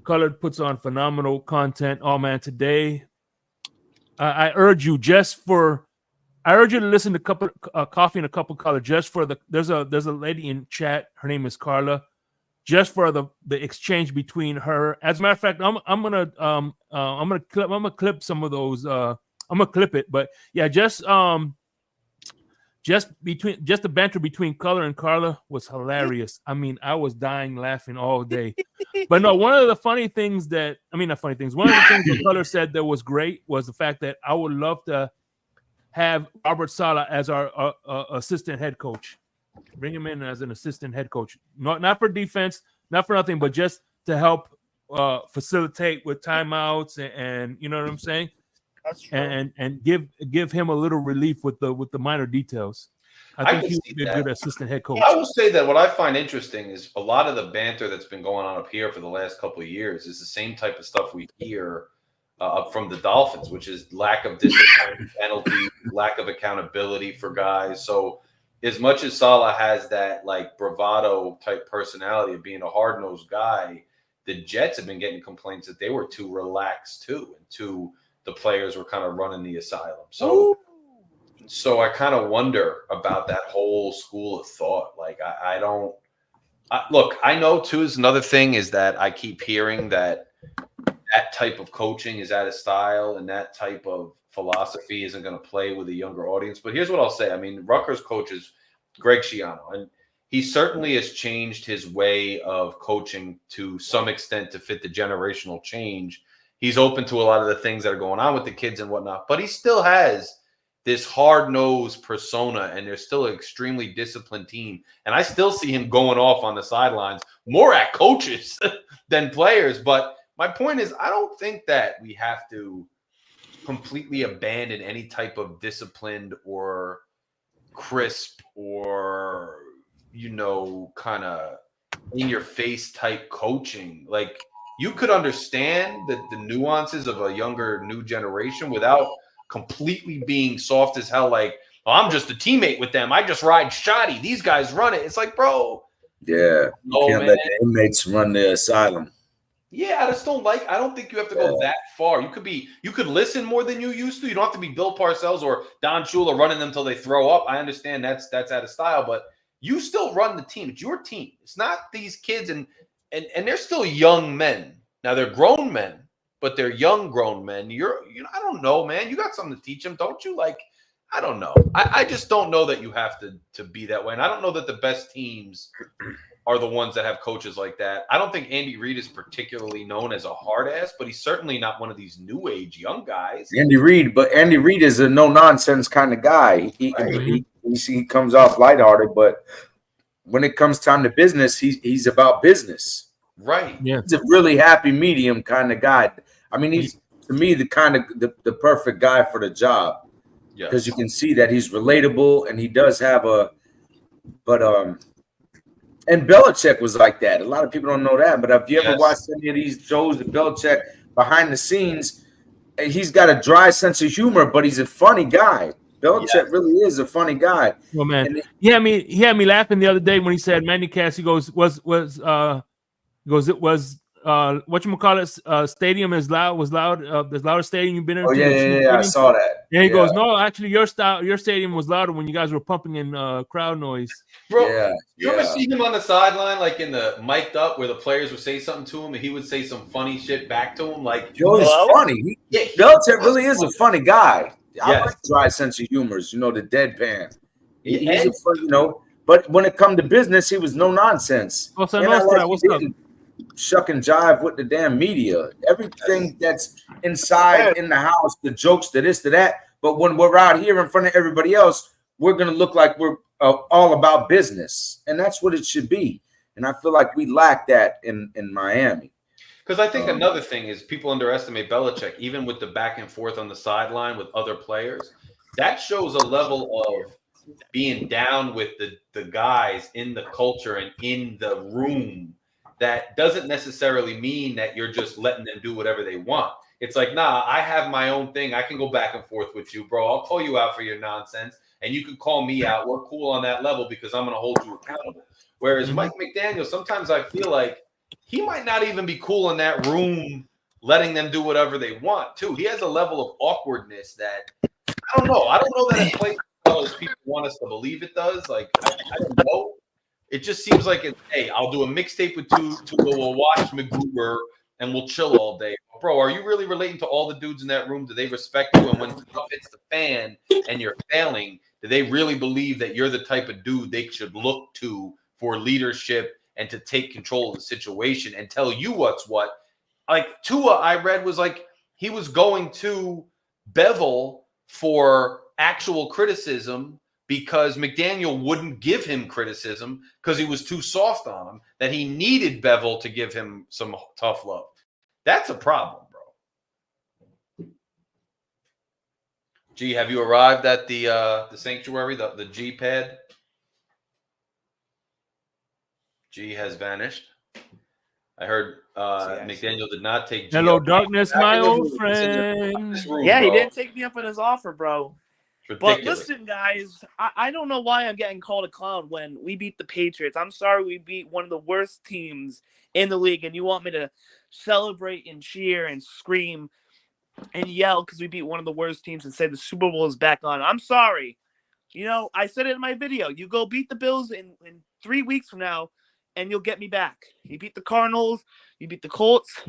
Color puts on phenomenal content. Oh man, today I urge you to listen to Coffee and a Cup of Color just for there's a lady in chat. Her name is Carla. Just for the exchange between her. As a matter of fact, I'm gonna clip some of those. I'm gonna clip it, but yeah, just the banter between Color and Carla was hilarious. I mean, I was dying laughing all day. But no, one of the funny things one of the things that Color said that was great was the fact that I would love to have Robert Saleh as our assistant head coach. Bring him in as an assistant head coach. Not for defense, not for nothing, but just to help facilitate with timeouts and you know what I'm saying? That's true. And give him a little relief with the minor details. I think he would be a good assistant head coach. I will say that what I find interesting is a lot of the banter that's been going on up here for the last couple of years is the same type of stuff we hear up from the Dolphins, which is lack of discipline, penalty, lack of accountability for guys. So as much as Saleh has that like bravado type personality of being a hard-nosed guy, the Jets have been getting complaints that they were too relaxed too, and the players were kind of running the asylum. So I kind of wonder about that whole school of thought. Like look, I know too is another thing is that I keep hearing that type of coaching is out of style and that type of philosophy isn't going to play with a younger audience. But here's what I'll say. I mean, Rutgers coach is Greg Schiano, and he certainly has changed his way of coaching to some extent to fit the generational change. He's open to a lot of the things that are going on with the kids and whatnot, but he still has this hard-nosed persona, and they're still an extremely disciplined team. And I still see him going off on the sidelines, more at coaches than players. But my point is, I don't think that we have to completely abandon any type of disciplined or crisp or, kind of in-your-face type coaching. Like, you could understand the nuances of a younger, new generation without completely being soft as hell. Like, oh, I'm just a teammate with them. I just ride shoddy. These guys run it. It's like, bro. Yeah, you can't let the inmates run the asylum. Yeah, I don't think you have to go that far. You could listen more than you used to. You don't have to be Bill Parcells or Don Shula running them until they throw up. I understand that's out of style, but you still run the team. It's your team. It's not these kids, and they're still young men. Now they're grown men, but they're young grown men. I don't know, man. You got something to teach them, don't you? Like, I don't know. I just don't know that you have to be that way. And I don't know that the best teams are the ones that have coaches like that. I don't think Andy Reid is particularly known as a hard ass, but he's certainly not one of these new age young guys. Andy Reid is a no nonsense kind of guy. He comes off lighthearted, but when it comes time to business, he's about business. Right. Yeah. He's a really happy medium kind of guy. I mean, he's to me the kind of the perfect guy for the job. Because you can see that he's relatable and he does have and Belichick was like that. A lot of people don't know that, but if you ever watched any of these shows of Belichick behind the scenes, he's got a dry sense of humor, but he's a funny guy. Belichick really is a funny guy. Well, man, he had me laughing the other day when he said Manny Cass. He goes, it was whatchamacallit, stadium was loud, the loudest stadium you've been in. Oh yeah, I saw that. And he goes, no, actually your stadium was louder when you guys were pumping in crowd noise. Bro, you ever see him on the sideline, like in the mic'd up where the players would say something to him and he would say some funny shit back to him? Like, Joe is funny. Belichick really is a funny guy. I like dry sense of humor, the deadpan. He's a funny, but when it come to business, he was no nonsense. What's up? Shuck and jive with the damn media. Everything that's inside in the house, the jokes, to this, to that. But when we're out here in front of everybody else, we're going to look like we're all about business. And that's what it should be. And I feel like we lack that in Miami. Because I think another thing is people underestimate Belichick, even with the back and forth on the sideline with other players. That shows a level of being down with the guys in the culture and in the room. That doesn't necessarily mean that you're just letting them do whatever they want. It's like, nah, I have my own thing. I can go back and forth with you, bro. I'll call you out for your nonsense, and you can call me out. We're cool on that level because I'm going to hold you accountable. Whereas Mike McDaniel, sometimes I feel like he might not even be cool in that room, letting them do whatever they want, too. He has a level of awkwardness that I don't know. I don't know that it plays as well as people want us to believe it does. Like, I don't know. It just seems like, hey, I'll do a mixtape with two. We'll watch McGruber and we'll chill all day. Bro, are you really relating to all the dudes in that room? Do they respect you? And when stuff hits the fan and you're failing, do they really believe that you're the type of dude they should look to for leadership and to take control of the situation and tell you what's what? Like Tua, I read, was like he was going to Bevel for actual criticism because McDaniel wouldn't give him criticism because he was too soft on him, that he needed Bevel to give him some tough love. That's a problem, bro. G, have you arrived at the sanctuary, the G pad? G has vanished. I heard McDaniel did not take G. Hello, darkness, my old friend. Yeah, he didn't take me up on his offer, bro. Ridiculous. But listen, guys, I don't know why I'm getting called a clown when we beat the Patriots. I'm sorry we beat one of the worst teams in the league, and you want me to celebrate and cheer and scream and yell because we beat one of the worst teams and say the Super Bowl is back on. I'm sorry. I said it in my video. You go beat the Bills in 3 weeks from now, and you'll get me back. You beat the Cardinals. You beat the Colts.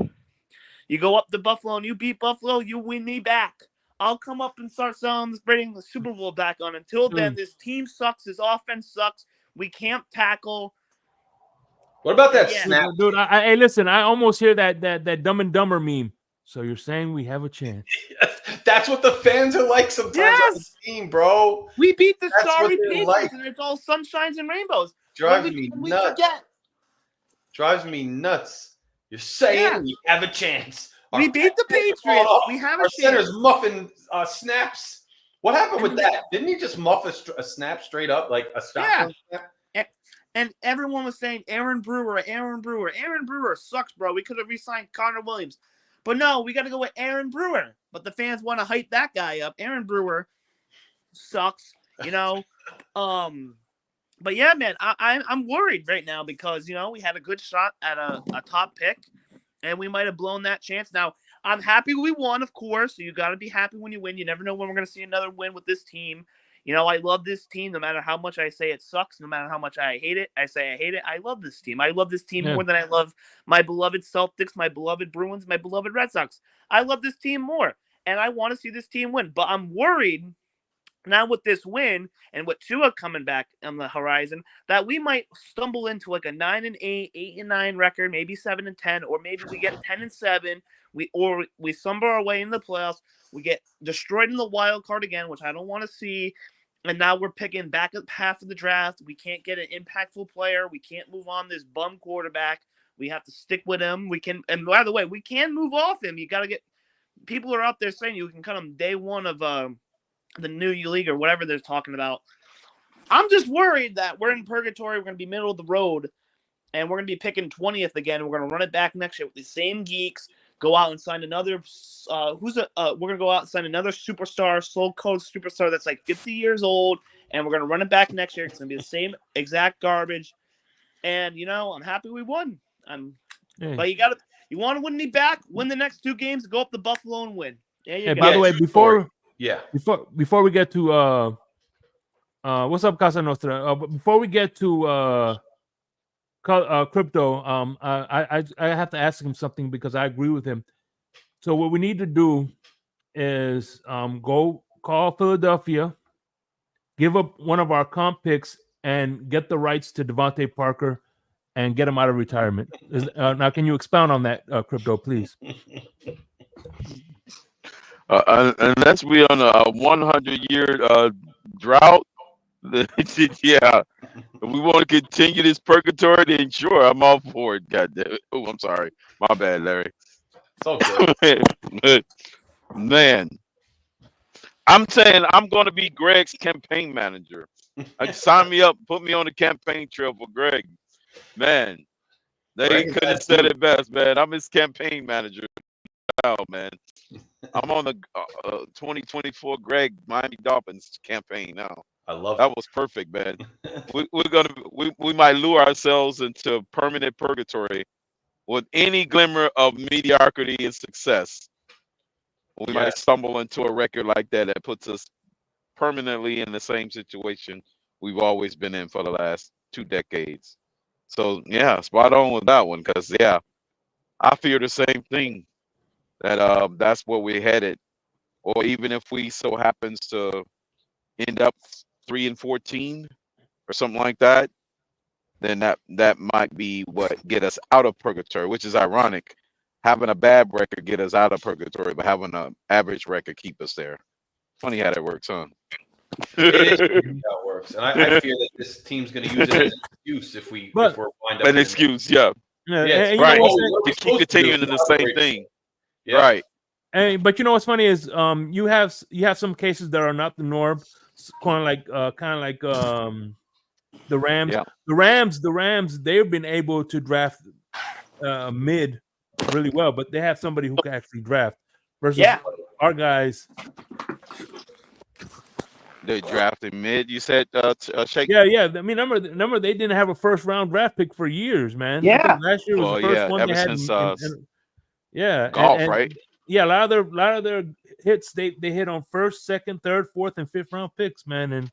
You go up to Buffalo, and you beat Buffalo. You win me back. I'll come up and start celebrating the Super Bowl back on. Until then, this team sucks. This offense sucks. We can't tackle. What about that snap? Dude, hey, listen, I almost hear that Dumb and Dumber meme. So you're saying we have a chance? Yes, that's what the fans are like sometimes on the team, bro. We beat the That's what sorry they're Patriots, like. and it's all sunshines and rainbows. Drives me When we nuts. forget. Drives me nuts. You're saying we have a chance. We beat the Patriots. We have a Our center's chance. muffing snaps. What happened with that? Didn't he just muff a snap straight up, like a shotgun snap? And everyone was saying Aaron Brewer. Aaron Brewer sucks, bro. We could have re-signed Connor Williams. But no, we got to go with Aaron Brewer. But the fans want to hype that guy up. Aaron Brewer sucks, you know. But yeah, man, I'm worried right now because, you know, we had a good shot at a top pick, and we might have blown that chance. Now, I'm happy we won, of course. So you got to be happy when you win. You never know when we're going to see another win with this team. You know, I love this team. No matter how much I say it sucks, no matter how much I hate it, I say I hate it. I love this team. I love this team more than I love my beloved Celtics, my beloved Bruins, my beloved Red Sox. I love this team more, and I want to see this team win. But I'm worried now with this win and with Tua coming back on the horizon that we might stumble into like a 9-8, 8-9 record, maybe 7-10, or maybe we get 10-7. We stumble our way in the playoffs. We get destroyed in the wild card again, which I don't want to see. And now we're picking back up half of the draft. We can't get an impactful player. We can't move on this bum quarterback. We have to stick with him. And by the way, we can move off him. You got to get people are out there saying you can cut him day one of the new league or whatever they're talking about. I'm just worried that we're in purgatory. We're going to be middle of the road, and we're going to be picking 20th again. We're going to run it back next year with the same geeks. Go out and sign another. We're going to go out and sign another superstar, soul code superstar that's like 50 years old, and we're going to run it back next year. It's going to be the same exact garbage. And you know, I'm happy we won. But you want to win me back? Win the next two games. Go up to Buffalo and win. There you go. By the way, before we get to what's up, Casa Nostra? Before we get to crypto, I have to ask him something because I agree with him. So what we need to do is go call Philadelphia, give up one of our comp picks, and get the rights to Devontae Parker and get him out of retirement. Now, can you expound on that, crypto, please? Unless we're on a 100-year drought, yeah. If we want to continue this purgatory, then sure, I'm all for it. God damn it. Oh, I'm sorry. My bad, Larry. It's all good. Man, I'm saying I'm going to be Greg's campaign manager. Sign me up, put me on the campaign trail for Greg. Man, they could have said it best, man. I'm his campaign manager now, man. I'm on the 2024 Greg Miami Dolphins campaign now. I love that. Was perfect, man. we might lure ourselves into permanent purgatory with any glimmer of mediocrity and success. We might stumble into a record like that puts us permanently in the same situation we've always been in for the last 2 decades. So yeah, spot on with that one, because I fear the same thing, that that's where we're headed. Or even if we so happens to end up 3-14 or something like that, then that might be what get us out of purgatory, which is ironic. Having a bad record get us out of purgatory, but having an average record keep us there. Funny how that works, huh? It is how it works, and I fear that this team's going to use it as an excuse if we're wind up an excuse, right? To keep continuing in the same thing, right? And but you know what's funny is you have some cases that are not the norm, kind of like the Rams. Yeah. The Rams, they've been able to draft mid really well, but they have somebody who can actually draft versus our guys. They drafted mid. You said, Shake? Yeah. I mean, remember they didn't have a first round draft pick for years, man. Yeah. I think last year was the first one ever they had. Since golf, right? Yeah, a lot of their hits they hit on first, second, third, fourth, and fifth round picks, man, and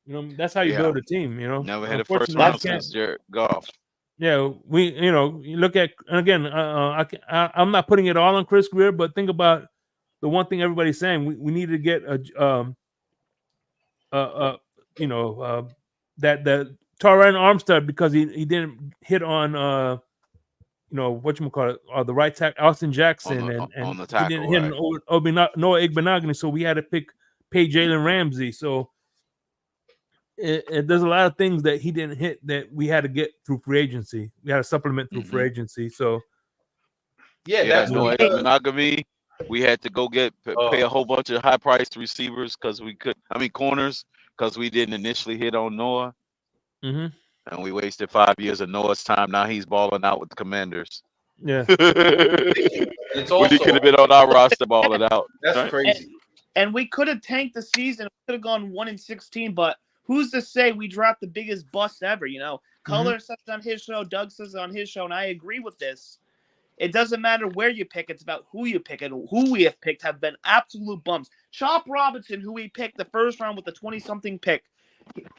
you know that's how you build a team. You know, never hit a first round since Jared Goff. Yeah, you look at, and again, I'm not putting it all on Chris Greer, but think about the one thing everybody's saying: we need to get that Taron Armstead because he didn't hit on whatchamacallit, the right tackle Austin Jackson, and on the he tackle, didn't hit right. Noah Igbenogany, so we had to pay Jalen Ramsey. So there's a lot of things that he didn't hit that we had to get through free agency. We had to supplement through free agency. So that's no what monogamy. We had to go pay a whole bunch of high priced receivers corners, because we didn't initially hit on Noah. Mm-hmm. And we wasted 5 years of Noah's time. Now he's balling out with the Commanders. Yeah. It's also, when he could have been on our roster balling out. That's right? crazy. And we could have tanked the season. We could have gone 1-16, but who's to say we dropped the biggest bust ever? Color says on his show, Doug says on his show, and I agree with this. It doesn't matter where you pick; it's about who you pick, and who we have picked have been absolute bums. Chop Robinson, who we picked the first round with the 20-something pick.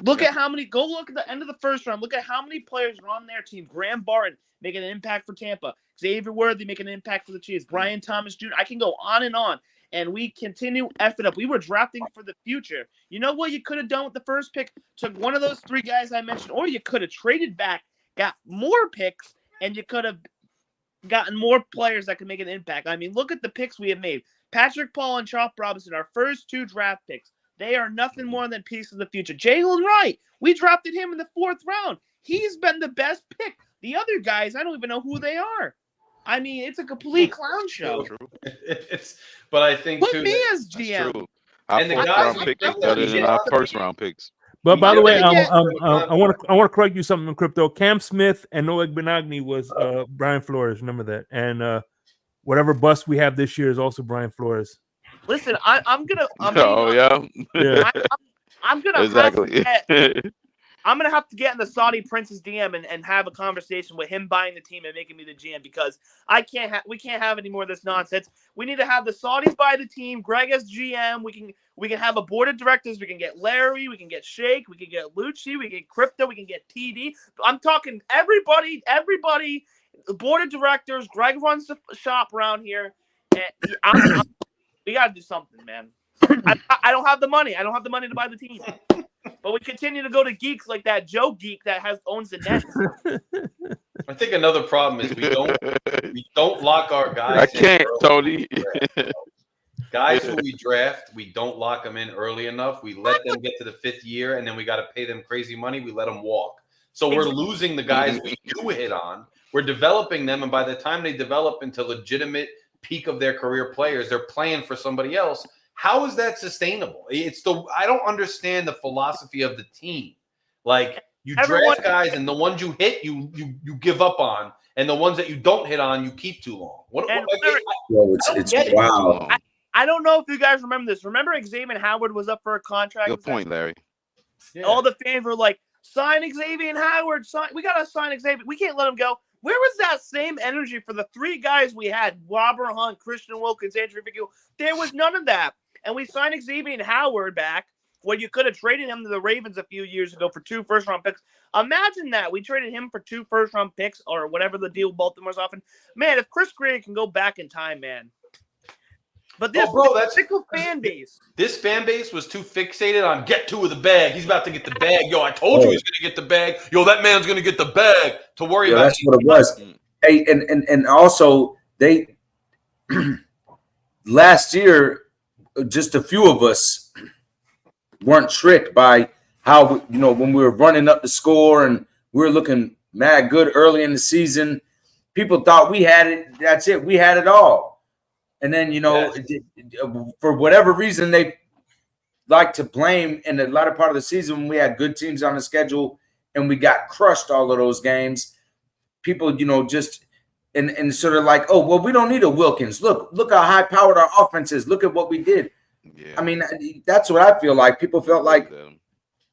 Look at how many. Go look at the end of the first round. Look at how many players are on their team. Graham Barton making an impact for Tampa. Xavier Worthy making an impact for the Chiefs. Brian Thomas Jr. I can go on and on. And we continue effing up. We were drafting for the future. You know what you could have done with the first pick? Took one of those three guys I mentioned, or you could have traded back, got more picks, and you could have gotten more players that could make an impact. I mean, look at the picks we have made. Patrick Paul and Chop Robinson, our first 2 draft picks. They are nothing more than pieces of the future. Jalen Wright, we drafted him in the 4th round. He's been the best pick. The other guys, I don't even know who they are. I mean, it's a complete clown show. But I think put me as GM. Our and the fourth guys round pick is better than our first round picks. But by the way, I want to correct you something in crypto. Cam Smith and Noah Igbenogany was Brian Flores. Remember that. And whatever bust we have this year is also Brian Flores. Listen, I'm gonna. I'm gonna exactly. I'm gonna have to get in the Saudi Prince's DM and have a conversation with him buying the team and making me the GM, because we can't have any more of this nonsense. We need to have the Saudis buy the team, Greg as GM. We can have a board of directors. We can get Larry. We can get Shake. We can get Lucci. We can get Crypto. We can get TD. I'm talking everybody. Board of directors. Greg runs the shop around here. And we gotta do something, man. I don't have the money. I don't have the money to buy the team. But we continue to go to geeks like that Joe Geek that owns the Nets. I think another problem is we don't lock our guys. I can't, Tony. Guys who we draft, we don't lock them in early enough. We let them get to the 5th year, and then we got to pay them crazy money. We let them walk. So we're losing the guys we do hit on. We're developing them, and by the time they develop into legitimate peak of their career players, they're playing for somebody else. How is that sustainable? I don't understand the philosophy of the team. Like, you draft guys, and the ones you hit, you give up on, and the ones that you don't hit on, you keep too long. It's wow. I don't know if you guys remember this. Remember Xavier Howard was up for a contract? Good point, Larry. Yeah. All the fans were like, sign Xavier Howard. We got to sign Xavier. We can't let him go. Where was that same energy for the 3 guys we had? Robert Hunt, Christian Wilkins, Andrew Vigil. There was none of that. And we signed Xavier Howard back when you could have traded him to the Ravens a few years ago for 2 first-round picks. Imagine that. We traded him for 2 first-round picks or whatever the deal Baltimore's often. Man, if Chris Greer can go back in time, man. But this fickle fan base. This fan base was too fixated on get 2 of the bag. He's about to get the bag. Yo, I told you he's going to get the bag. Yo, that man's going to get the bag. To worry about. That's what it was. Hey, and also they last year, just a few of us weren't tricked by how, when we were running up the score and we were looking mad good early in the season, people thought we had it. That's it. We had it all. And then, for whatever reason, they like to blame in the latter part of the season when we had good teams on the schedule and we got crushed all of those games. People, just and sort of like, oh, well, we don't need a Wilkins. Look how high powered our offense is. Look at what we did. Yeah. I mean, that's what I feel like. People felt like,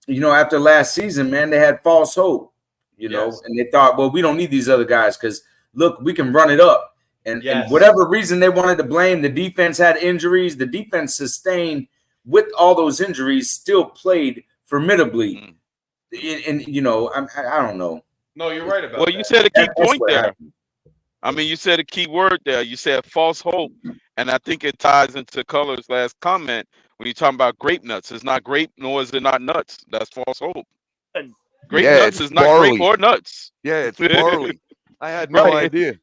after last season, man, they had false hope, and they thought, well, we don't need these other guys because, look, we can run it up. And whatever reason they wanted to blame, the defense had injuries. The defense sustained with all those injuries, still played formidably. And I don't know. No, you're right about that. Well, you said a key point there. I mean, you said a key word there. You said false hope. And I think it ties into Color's last comment when you're talking about grape nuts. It's not grape, nor is it not nuts. That's false hope. Grape nuts is not grape or nuts. Yeah, it's barley. I had no idea.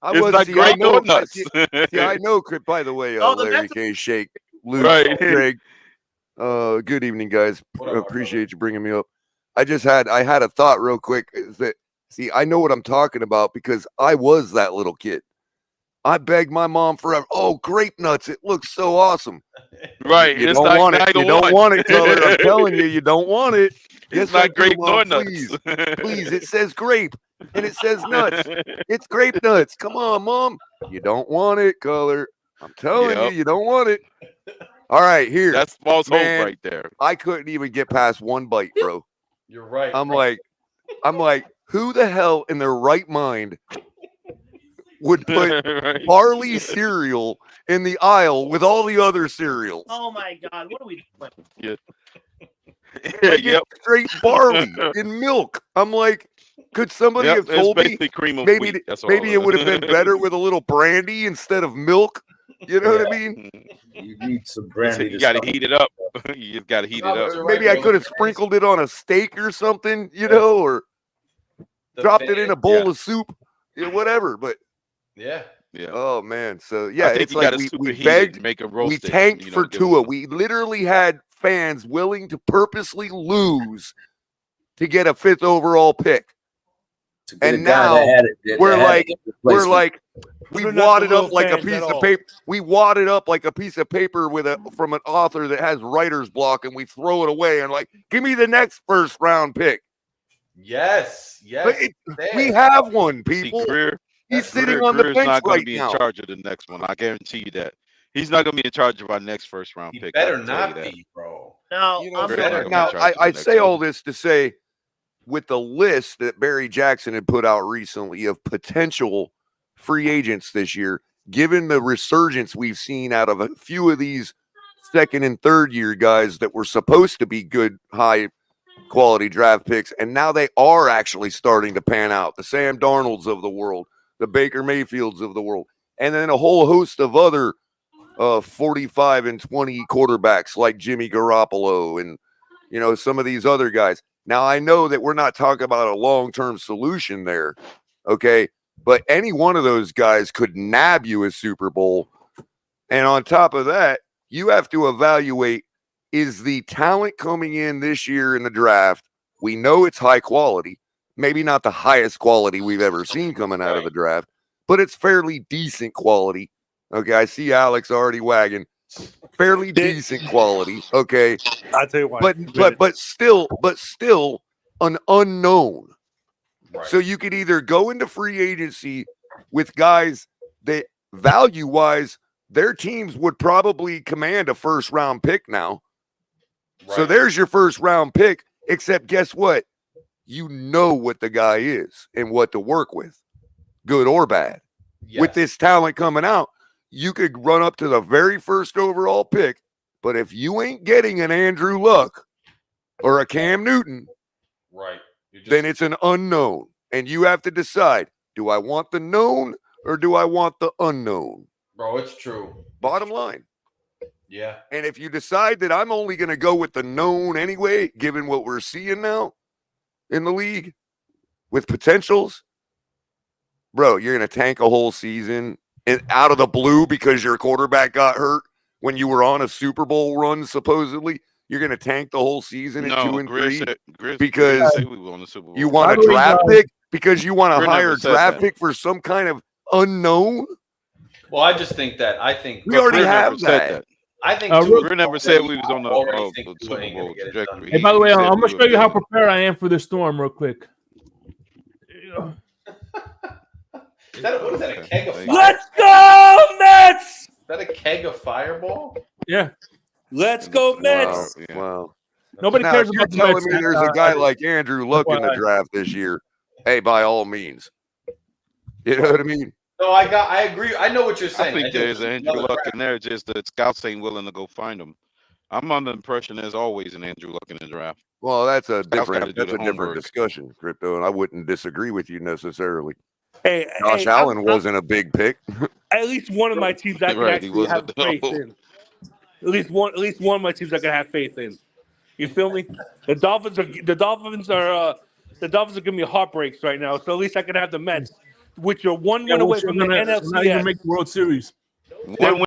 It's not grape or nuts. See, I know. By the way, Oh, the Larry Mets- K. Shake, Luke, Right. Greg. Good evening, guys. Appreciate you bringing me up. I had a thought real quick. Is that I know what I'm talking about because I was that little kid. I begged my mom forever. Oh, grape nuts! It looks so awesome. Right. You It's don't not want it. You don't want it, color. I'm telling you, you don't want it. It's Yes, I not do, grape Mom. nor nuts. Please, please. It says grape and it says nuts. It's grape nuts. Come on, Mom. You don't want it, color. I'm telling you, Yep. you don't want it. All right, here. That's false hope Man, right there. I couldn't even get past one bite, bro. You're right. I'm like, who the hell in their right mind would put Right. barley cereal in the aisle with all the other cereals? Oh my God, what are we doing? Like, Yep. it's straight barley in milk. I'm like, could somebody Yep. have It's told me basically cream of maybe wheat. That's all maybe it would have been better with a little brandy instead of milk? You know what I mean? You need some Listen, brandy. you got to heat it up. You just got to heat it up. Maybe I could have sprinkled it on a steak or something, you know, or dropped it in a bowl of soup, you know, whatever. But Yeah. Yeah. oh man, so I yeah, think it's you like gotta we superheat it begged, and make it we roasted, tanked you know, for give 'em- Tua. We literally had fans willing to purposely lose to get a 5th overall pick. To get And a guy now that had it, we're that had like, a we're replacement. like, we We're not wadded the up little like a fans piece at of all. paper. We wadded up like a piece of paper from an author that has writer's block, and we throw it away and like, give me the next first round pick. Yes. But Yes. we have one, See, people. Greer, He's sitting on Greer's the bench not going right to be now. in charge of the next one. I guarantee you that. He's not going to be in charge of our next first round He pick. I better can tell not you that. be, bro. Now, You know, I'm Greer's better not gonna be in now charge of the I next say one. all this to say, with the list that Barry Jackson had put out recently of potential free agents this year, given the resurgence we've seen out of a few of these second and third year guys that were supposed to be good, high quality draft picks, and now they are actually starting to pan out. The Sam Darnolds of the world, the Baker Mayfields of the world, and then a whole host of other 45 and 20 quarterbacks like Jimmy Garoppolo and, you know, some of these other guys. Now, I know that we're not talking about a long-term solution there, okay? But any one of those guys could nab you a Super Bowl. And on top of that, you have to evaluate, is the talent coming in this year in the draft, we know it's high quality, maybe not the highest quality we've ever seen coming out of the draft, but it's fairly decent quality. Okay, I see Alex already wagging. Fairly decent quality. Okay, I'll tell you why. but still an unknown. Right. So you could either go into free agency with guys that value-wise, their teams would probably command a first round pick now. So Right. there's your first round pick, except guess what? You know what the guy is and what to work with, good or bad. Yes. With this talent coming out, you could run up to the very first overall pick, but if you ain't getting an Andrew Luck or a Cam Newton, Right. You're just, then it's an unknown. And you have to decide, do I want the known or do I want the unknown? bro, it's true. Bottom line. Yeah. And if you decide that I'm only going to go with the known anyway, given what we're seeing now in the league with potentials, bro, you're going to tank a whole season out of the blue because your quarterback got hurt when you were on a Super Bowl run, supposedly. You're going to tank the whole season at 2 and 3 because said we won the Super Bowl. you want a By the way, draft pick, because you want a Greer never higher said draft that. pick for some kind of unknown. Well, I just think that We already Greer have never said that. I think Greer never said we was on the already think the Tua Super ain't gonna Bowl get it done. trajectory. Hey, by the way, He said I'm we gonna were show you how good. prepared I am for the storm, real quick. Is that what is that? A keg of fire? Let's go, Mets! Is that a keg of Fireball? Yeah. Let's go, Wow. Mets! Yeah. Wow. Nobody Now, cares if you're about the telling Mets. me there's a guy like Andrew Luck in the FYI. draft this year, hey, by all means. You know what I mean? No, I agree. I know what you're I saying. think do. there's an Andrew Another Luck draft. in there, just that scouts ain't willing to go find him. I'm under the impression there's always an Andrew Luck in the draft. Well, that's a Scouts gotta different do the different homework. discussion, Crypto, and I wouldn't disagree with you necessarily. Hey, Josh hey, Allen wasn't a big pick. at least one of my teams I can Right, he actually have wasn't. faith in. At least one of my teams I can have faith in. You feel me? The Dolphins are giving me heartbreaks right now, so at least I can have the Mets. which are one Yeah, win away which are from the not even NLCS. make the World Series. One win.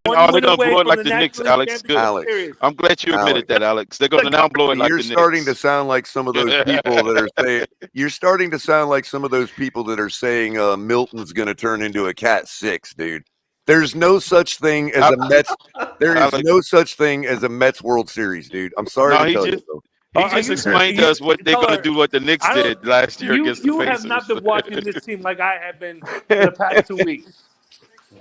One Oh, they're win gonna away blow it from like the the Knicks, National Alex. Championship Good. Alex. Series. I'm glad you admitted Alex. that, Alex. They're gonna now blow it like You're the starting to Knicks. sound like some of those people that are saying. You're starting to sound like some of those people that are saying Milton's going to turn into a Cat 6, dude. There's no such thing as a Mets. There is Alex. no such thing as a Mets World Series, dude. I'm sorry No, to he tell just- you. He Are just you- explained you- to us what they're going Color, to do what the Knicks I don't- did last year against the You Pacers. have not been watching this team like I have been for the past 2 weeks.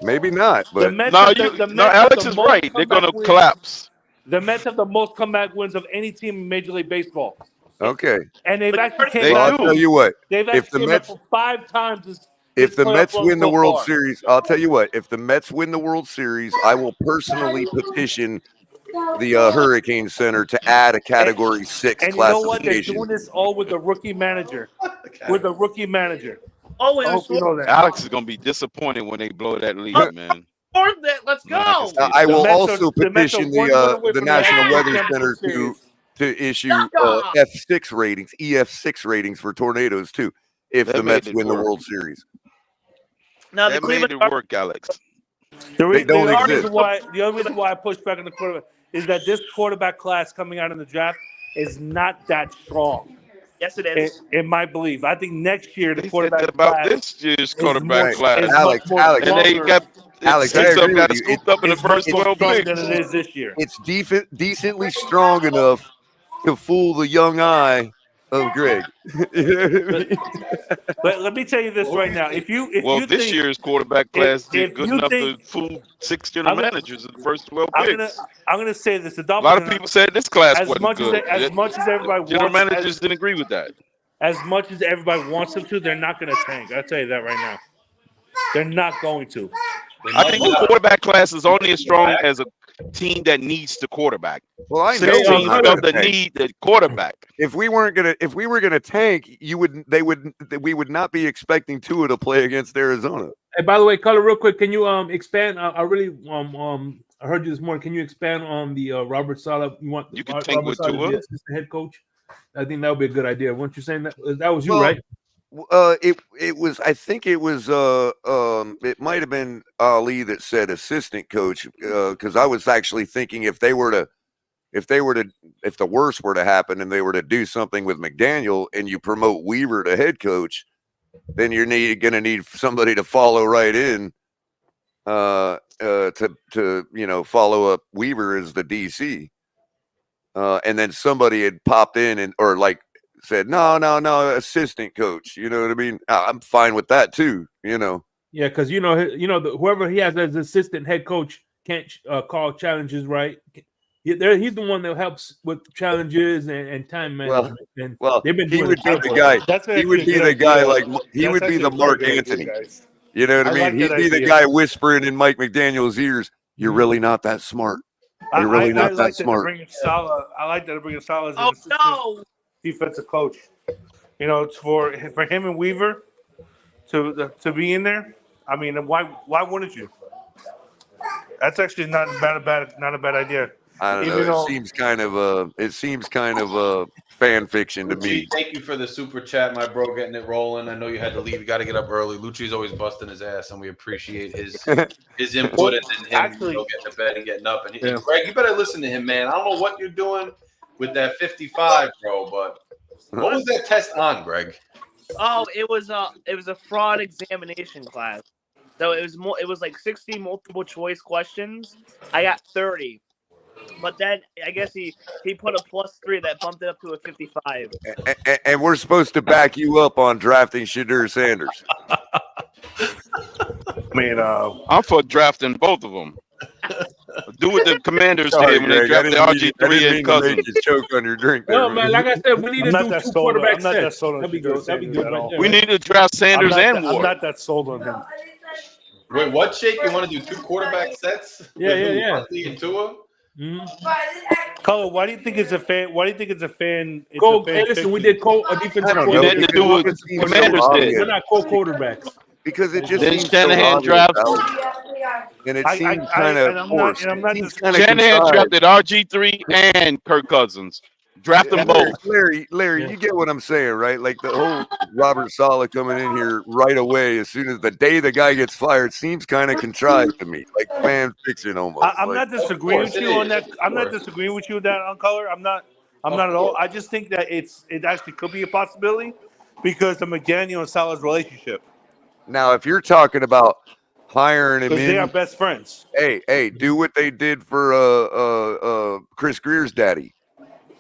Maybe not, The but Mets, No, have you, the no, Mets have Alex the is most right. They're going to comeback wins. collapse. The Mets have the most comeback wins of any team in Major League Baseball, okay. and they've actually came They Well, back. I'll do. tell you what. They've If actually the came Mets, back for 5 times this if the playoff Mets run win the so World far. Series, I'll tell you what. If the Mets win the World Series, I will personally petition the Hurricane Center to add a Category 6 And you know what? They're classification. doing this all with the rookie manager. With the rookie manager. Oh, I hope you know that. Alex is going to be disappointed when they blow that lead, man. Let's go. No, I can say I that. will Mets are- also the Mets are petition one win away the from National National Weather Championship Center Series. to issue F6 ratings, EF6 ratings for tornadoes too, if That the made Mets it win the work. World Series. Now the That made Cleveland it work, Alex. The They don't only exist. reason why I push back on the quarterback is that this quarterback class coming out in the draft is not that strong. Yes, it is. In my belief, I think next year the They said quarterback that about class this year's is quarterback much- class. is Alex, much more Alex. And they stronger. got Alex, I six of them agree got with you. scooped up in the It's much first more 12 strong picks. than it is this year. It's decently strong enough to fool the young eye of Greg. But let me tell you this right now: if you This think, year's quarterback class did if good you enough think- to fool 6 general I'm gonna- managers in the first 12 I'm picks. gonna say this: the A Dolphins. lot of people said this class as wasn't much good. as much as everybody General wants, managers didn't agree with that. as much as everybody wants them to, they're not going to tank. I'll tell you that right now. They're not going to. I think the quarterback class is only as strong as a team that needs the quarterback. Well, I know Six we're teams not felt gonna the tank. need the quarterback. If we were gonna tank, we would not be expecting Tua to play against Arizona. Hey, by the way, Color, real quick, can you expand? I really I heard you this morning. Can you expand on the Robert Saleh? You can tank Robert with Saleh, Tua. the assistant head coach? I think that would be a good idea. Weren't you saying that? That was you, Well, right? It was. I think it was. It might have been Ali that said assistant coach because I was actually thinking if the worst were to happen and they were to do something with McDaniel and you promote Weaver to head coach, then you're going to need somebody to follow right in to follow up Weaver as the DC. And then somebody had popped in or said, no, assistant coach. You know what I mean? I'm fine with that too. Yeah, because whoever he has as assistant head coach can't call challenges, right? He's the one that helps with challenges and time management. Well, they've been he doing would it be that the way. guy. He would be the guy he would be the Mark Anthony. You know what I mean? like He'd that be the idea. guy whispering in Mike McDaniel's ears, "You're really not that smart. You're really not that like smart." I like that to bring Salah as an assistant defensive coach. It's for him and Weaver to be in there. I mean, why wouldn't you? That's actually not a bad idea. I don't know. It seems kind of fan fiction to me. Lucci, thank you for the super chat, my bro, getting it rolling. I know you had to leave. You got to get up early. Lucci's always busting his ass, and we appreciate his input and him Actually, getting to bed and getting up. And Greg, you better listen to him, man. I don't know what you're doing with that 55, bro, but what was that test on, Greg? Oh, it was a fraud examination class. So it was like 60 multiple choice questions. I got 30. But then I guess he put a +3 that bumped it up to a 55. And we're supposed to back you up on drafting Shadur Sanders. Man, I'm for drafting both of them. Do what the Commanders Sorry, did when they Greg, drafted RG3 and Cousins. You choke on your drink there. No, man, like I said, we need to do two quarterback I'm not that sets. sold on That'd be Shadur good. That'd be Sanders good at right all. there. We need to draft Sanders and I'm Ward. not that sold on him. Wait, what, Shake? You want to do 2 quarterback sets? Yeah. Huntley and Tua? Color, why do you think it's a fan? Why do you think it's a fan? Hey, listen, we did a defensive I don't know. You coordinator. didn't do what Commanders did. We're not co-quarterbacks. Because it just Then seems Shanahan so drafted. and it I- seems I- kind and of I'm not- forced. and I'm not It seems just- kind of Shanahan contrived. drafted RG3 and Kirk Cousins. Draft them both. Larry, Yeah. you get what I'm saying, right? Like the whole Robert Saleh coming in here right away as soon as the day the guy gets fired seems kind of contrived to me, like fan fiction almost. I'm like, not disagreeing course with it you on is, that. of I'm not course. disagreeing with you with that on color. I'm not at all. I just think that it actually could be a possibility because of McDaniel and Salah's relationship. now, if you're talking about hiring him Because they are in, best friends. hey, do what they did for Chris Greer's daddy.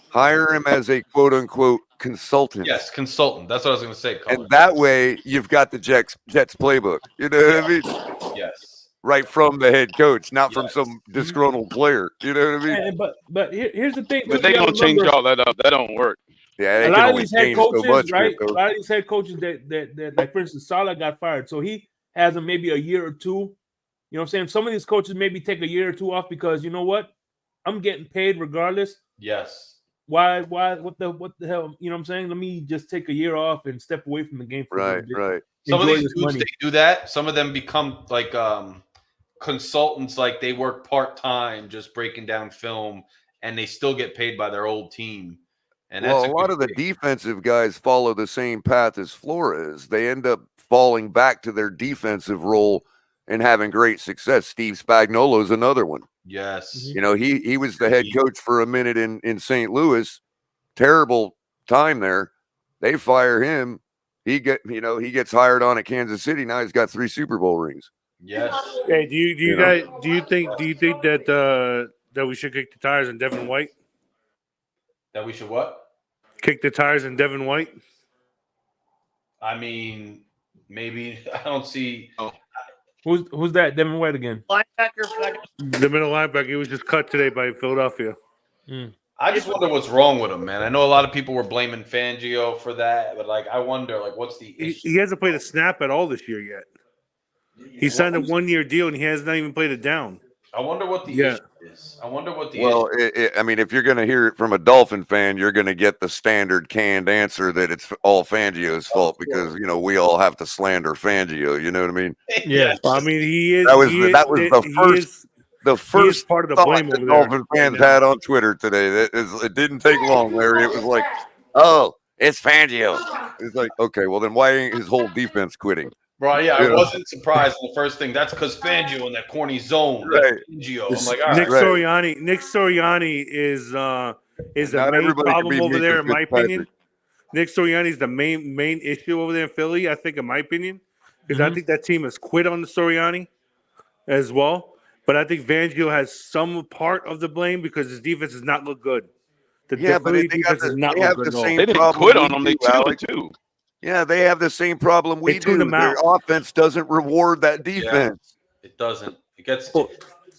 Hire him as a quote unquote consultant. Yes, consultant. That's what I was going to say, Color. And that way you've got the Jets playbook. You know what I mean? Yes. Right from the head coach, not from Yes. some disgruntled player. You know what I mean? But here's the thing. But too, they you gotta gonna change remember, all that up. That don't work. Yeah, a they can lot of only these head change so coaches, much. right? A Crypto. lot of these head coaches that like for instance, Salah got fired, so he has him maybe a year or two. You know what I'm saying? Some of these coaches maybe take a year or two off because you know what? I'm getting paid regardless. Yes. Why? What the hell? You know what I'm saying? Let me just take a year off and step away from the game for a Right, little bit. right. Some of Enjoy these this dudes, money. they do that. Some of them become like consultants, like they work part-time just breaking down film, and they still get paid by their old team. And Well, that's a lot of the defensive guys follow the same path as Flores. They end up falling back to their defensive role and having great success. Steve Spagnuolo is another one. Yes. You know, he was the head coach for a minute in St. Louis. Terrible time there. They fire him. He gets hired on at Kansas City. Now he's got 3 Super Bowl rings. Yes. Hey, do you guys do you think that that we should kick the tires on Devin White? That we should what? Kick the tires on Devin White? I mean, maybe I don't see. Who's that? Devin White again? Linebacker. The middle linebacker, he was just cut today by Philadelphia. I just wonder what's wrong with him, man. I know a lot of people were blaming Fangio for that, but like, I wonder, like, what's the issue? He hasn't played a snap at all this year yet. He signed a 1-year deal and he has not even played it down. I wonder what the issue is. I wonder what the Well, issue I mean, if you're going to hear it from a Dolphin fan, you're going to get the standard canned answer that it's all Fangio's fault because, you know, we all have to slander Fangio. You know what I mean? Yeah. I mean, he is. That was the first he is part of the thought blame that over there. Dolphin fans had on Twitter today. It didn't take long, Larry. It was like, oh, it's Fangio. It's like, okay, well then why ain't his whole defense quitting? Right, yeah, You I know? wasn't surprised in the first thing. That's because Fangio in that corny zone. Right. Fangio. I'm like, all right. Nick Sirianni is the Not main everybody can problem be over there, in Minka my opinion. Fitzpatrick. Nick Sirianni is the main issue over there in Philly, I think, in my opinion, because I think that team has quit on the Sirianni as well. But I think Fangio has some part of the blame because his defense does not look good. The Philly defense does not look good at all. same They didn't problem quit on we them. They do, Alex. tuned too. Yeah, they have the same problem we They tuned do. them Their out. offense doesn't reward that defense. It doesn't. It gets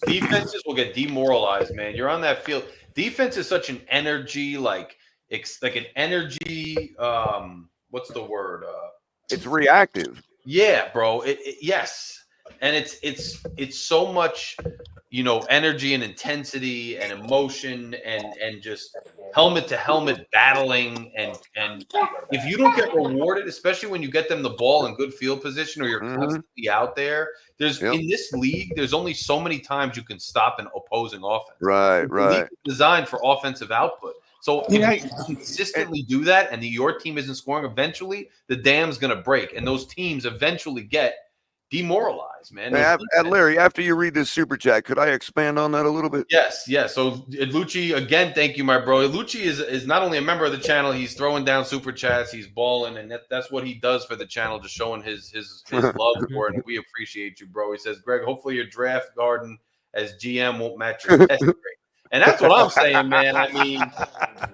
defenses will get demoralized, man. You're on that field. Defense is such an energy, like an energy. What's the word? It's reactive. Yeah, bro. Yes, and it's so much, you know, energy and intensity and emotion and just helmet to helmet battling and if you don't get rewarded, especially when you get them the ball in good field position or you're constantly out there, in this league, there's only so many times you can stop an opposing offense. Right. The league is designed for offensive output. So if you consistently do that and your team isn't scoring, eventually the dam's going to break and those teams eventually get demoralized, man. Larry, after you read this super chat, could I expand on that a little bit? Yes. So Lucci, again, thank you, my bro. Lucci is not only a member of the channel, he's throwing down super chats, he's balling, and that's what he does for the channel, just showing his love for it. And we appreciate you, bro. He says, Greg, hopefully your draft garden as GM won't match your test grade. And that's what I'm saying, man. I mean,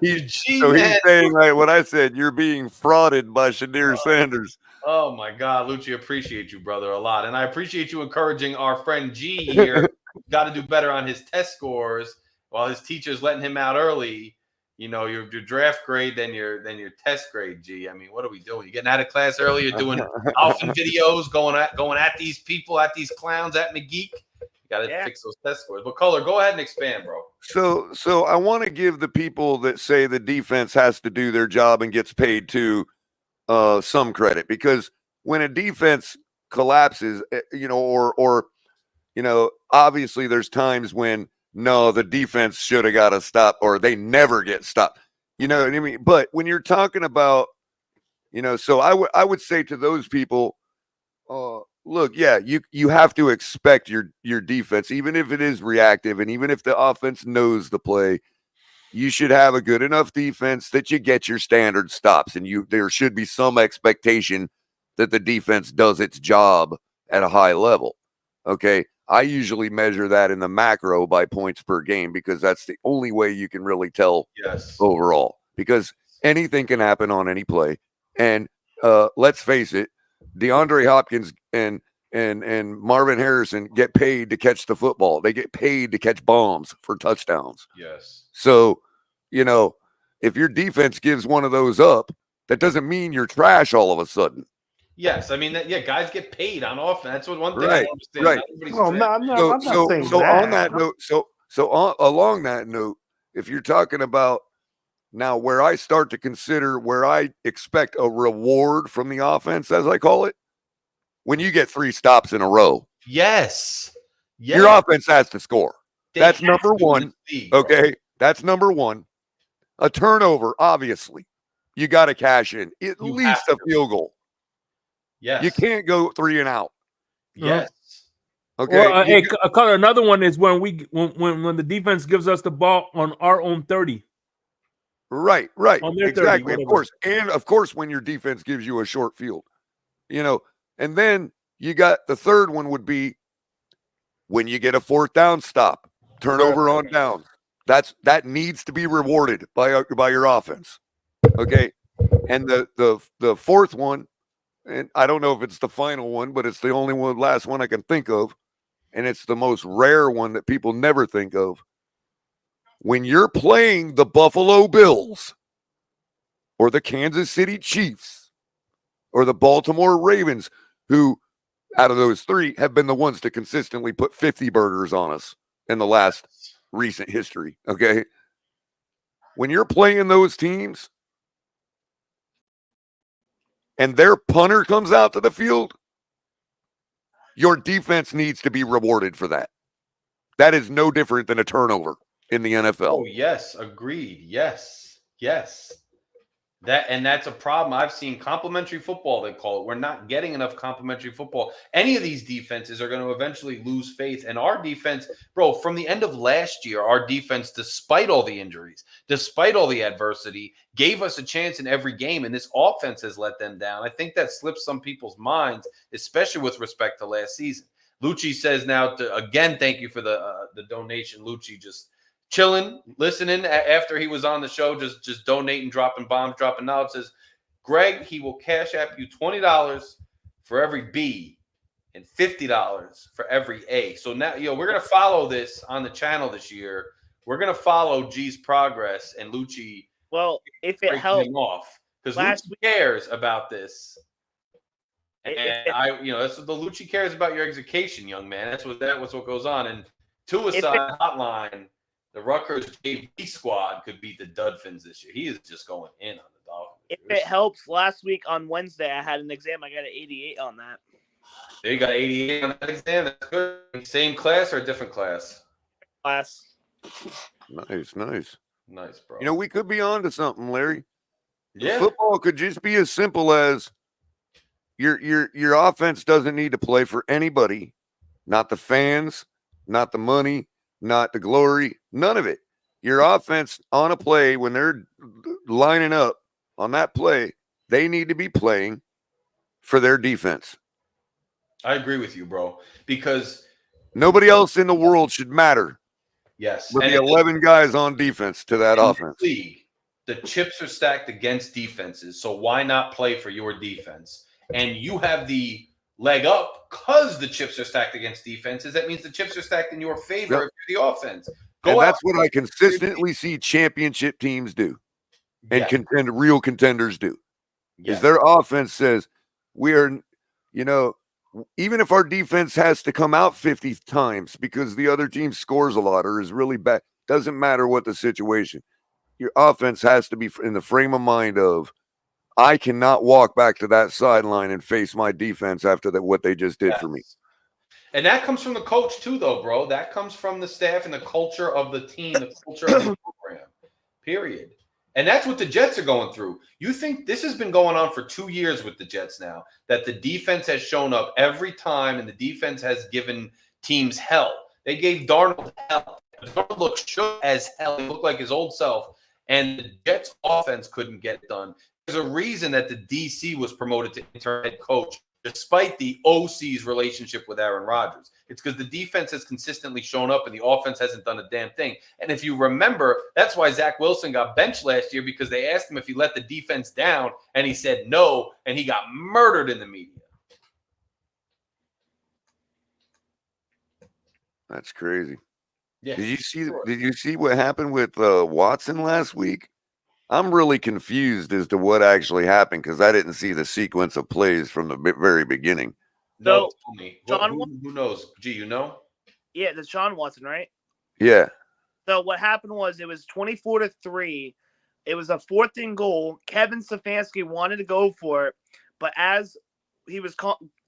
he's saying like what I said. You're being frauded by Shadir Sanders. Oh my God, Lucci, appreciate you, brother, a lot, and I appreciate you encouraging our friend G here. Got to do better on his test scores while his teacher's letting him out early. You know, your draft grade, then your test grade. G, I mean, what are we doing? You're getting out of class early. You're doing Alpha videos, going at these people, at these clowns, at McGeek. Got to fix those test scores. But Color, go ahead and expand, bro. So I want to give the people that say the defense has to do their job and gets paid too some credit, because when a defense collapses, you know, or you know, obviously there's times when the defense should have got to stop or they never get stopped. You know what I mean? But when you're talking about, so I would say to those people, look, yeah, you have to expect your defense, even if it is reactive, and even if the offense knows the play, you should have a good enough defense that you get your standard stops, and there should be some expectation that the defense does its job at a high level. Okay, I usually measure that in the macro by points per game because that's the only way you can really tell overall. Because anything can happen on any play, and let's face it, DeAndre Hopkins and Marvin Harrison get paid to catch the football. They get paid to catch bombs for touchdowns. Yes. So, if your defense gives one of those up, that doesn't mean you're trash all of a sudden. Yes, I mean guys get paid on offense. That's what one thing Right, I understand. right. Not everybody's No, trash. I'm not saying So that. on that note, along that note, if you're talking about now where I start to consider where I expect a reward from the offense, as I call it, when you get 3 stops in a row. Yes. Your offense has to score. That's number one. League, okay. That's number one. A turnover, obviously. You got to cash in. At least a field goal. Yes. You can't go 3 and out. Yes. Okay. Well, hey, Color, another one is when when the defense gives us the ball on our own 30. Right. On their 30, Exactly. Of whatever. course. And of course, when your defense gives you a short field, and then you got the third one would be when you get a 4th down stop, turnover on down. That needs to be rewarded by your offense. Okay. And the 4th one, and I don't know if it's the final one, but it's the only last one I can think of. And it's the most rare one that people never think of. When you're playing the Buffalo Bills or the Kansas City Chiefs or the Baltimore Ravens, who out of those 3 have been the ones to consistently put 50 burgers on us in the last recent history. Okay. When you're playing those teams and their punter comes out to the field, your defense needs to be rewarded for that. That is no different than a turnover in the NFL. Oh, yes. Agreed. Yes. That's a problem. I've seen complimentary football, they call it. We're not getting enough complimentary football. Any of these defenses are going to eventually lose faith. And our defense, bro, from the end of last year, our defense, despite all the injuries, despite all the adversity, gave us a chance in every game. And this offense has let them down. I think that slips some people's minds, especially with respect to last season. Lucci says now, again, thank you for the donation. Lucci just chilling, listening after he was on the show, just donating, dropping bombs, dropping knowledge. Says, Greg, he will cash app you $20 for every B and $50 for every A. So now, we're going to follow this on the channel this year. We're going to follow G's progress and Lucci. Well, if it helps, off because Lucci cares about this. And that's what the Lucci cares about your execution, young man. That's what goes on. And Suicide Hotline, the Rutgers JV squad could beat the Dudfins this year. He is just going in on the Dolphins. If it helps, last week on Wednesday, I had an exam. I got an 88 on that. You got 88 on that exam. That's good. Same class or a different class? Class. Nice, bro. We could be on to something, Larry. Yeah. Football could just be as simple as your offense doesn't need to play for anybody, not the fans, not the money, not the glory, none of it. Your offense on a play, when they're lining up on that play, they need to be playing for their defense. I agree with you, bro, because nobody else in the world should matter. Yes. With the 11 guys on defense to that offense. League, the chips are stacked against defenses, so why not play for your defense? And you have the leg up because the chips are stacked against defenses. That means the chips are stacked in your favor if you're the offense. And that's what I consistently see championship teams do and real contenders do. Is their offense says we are, even if our defense has to come out 50 times because the other team scores a lot or is really bad, doesn't matter what the situation. Your offense has to be in the frame of mind of, I cannot walk back to that sideline and face my defense after what they just did for me. And that comes from the coach too, though, bro. That comes from the staff and the culture of the team, the culture of the program, period. And that's what the Jets are going through. You think this has been going on for 2 years with the Jets now, that the defense has shown up every time and the defense has given teams hell. They gave Darnold hell. Darnold looked shook as hell. He looked like his old self. And the Jets offense couldn't get it done. There's a reason that the DC was promoted to interim head coach despite the OC's relationship with Aaron Rodgers. It's because the defense has consistently shown up and the offense hasn't done a damn thing. And if you remember, that's why Zach Wilson got benched last year, because they asked him if he let the defense down, and he said no, and he got murdered in the media. That's crazy. Yeah. Did you see what happened with Watson last week? I'm really confused as to what actually happened because I didn't see the sequence of plays from the very beginning. No, So, who knows? Gee, you know? Yeah, that's Sean Watson, right? Yeah. So what happened was it was 24-3. It was a 4th and goal. Kevin Stefanski wanted to go for it, but as he was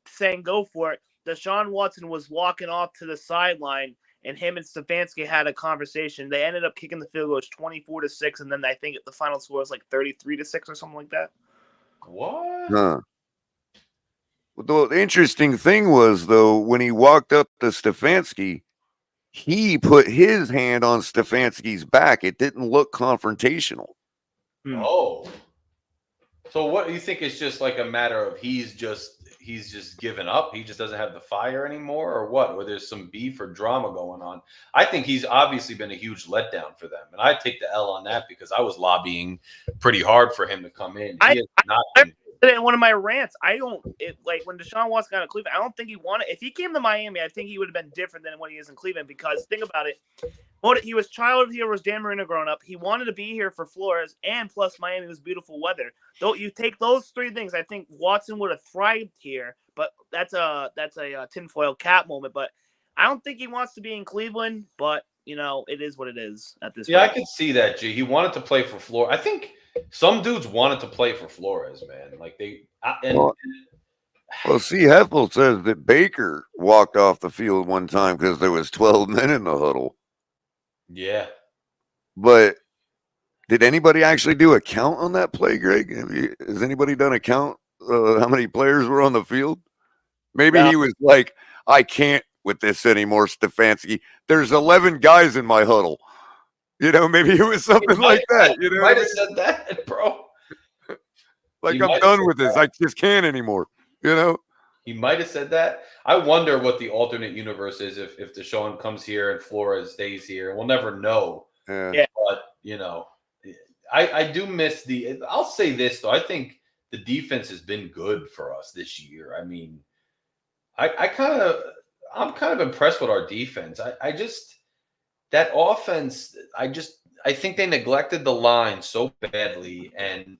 saying go for it, Deshaun Watson was walking off to the sideline, and him and Stefanski had a conversation. They ended up kicking the field goal 24-6, and then I think the final score was like 33-6 or something like that. What? Huh. Well, the interesting thing was, though, when he walked up to Stefanski, he put his hand on Stefanski's back. It didn't look confrontational. Oh. So what do you think is just like a matter of he's just given up? He just doesn't have the fire anymore, or what? Or there's some beef or drama going on? I think he's obviously been a huge letdown for them. And I take the L on that because I was lobbying pretty hard for him to come in. He has not been in one of my rants, like when Deshaun Watson got to Cleveland, I don't think he wanted. If he came to Miami, I think he would have been different than what he is in Cleveland. Because think about it, he was child here, was Dan Marino growing up. He wanted to be here for Flores, and plus Miami was beautiful weather. Though you take those 3 things, I think Watson would have thrived here. But that's a tinfoil cap moment. But I don't think he wants to be in Cleveland. But it is what it is at this point. I could see that. G. He wanted to play for Flores. I think some dudes wanted to play for Flores, man. Like Well, see, Heffel says that Baker walked off the field one time because there was 12 men in the huddle. Yeah. But did anybody actually do a count on that play, Greg? Has anybody done a count how many players were on the field? Maybe he was like, I can't with this anymore, Stefanski. There's 11 guys in my huddle. Maybe it was something like that. You might have said that, bro. Like, I'm done with this. I just can't anymore. He might have said that. I wonder what the alternate universe is if Deshaun comes here and Flores stays here. We'll never know. Yeah. But, I do miss I'll say this, though. I think the defense has been good for us this year. I mean, I'm kind of impressed with our defense. That offense, I think they neglected the line so badly, and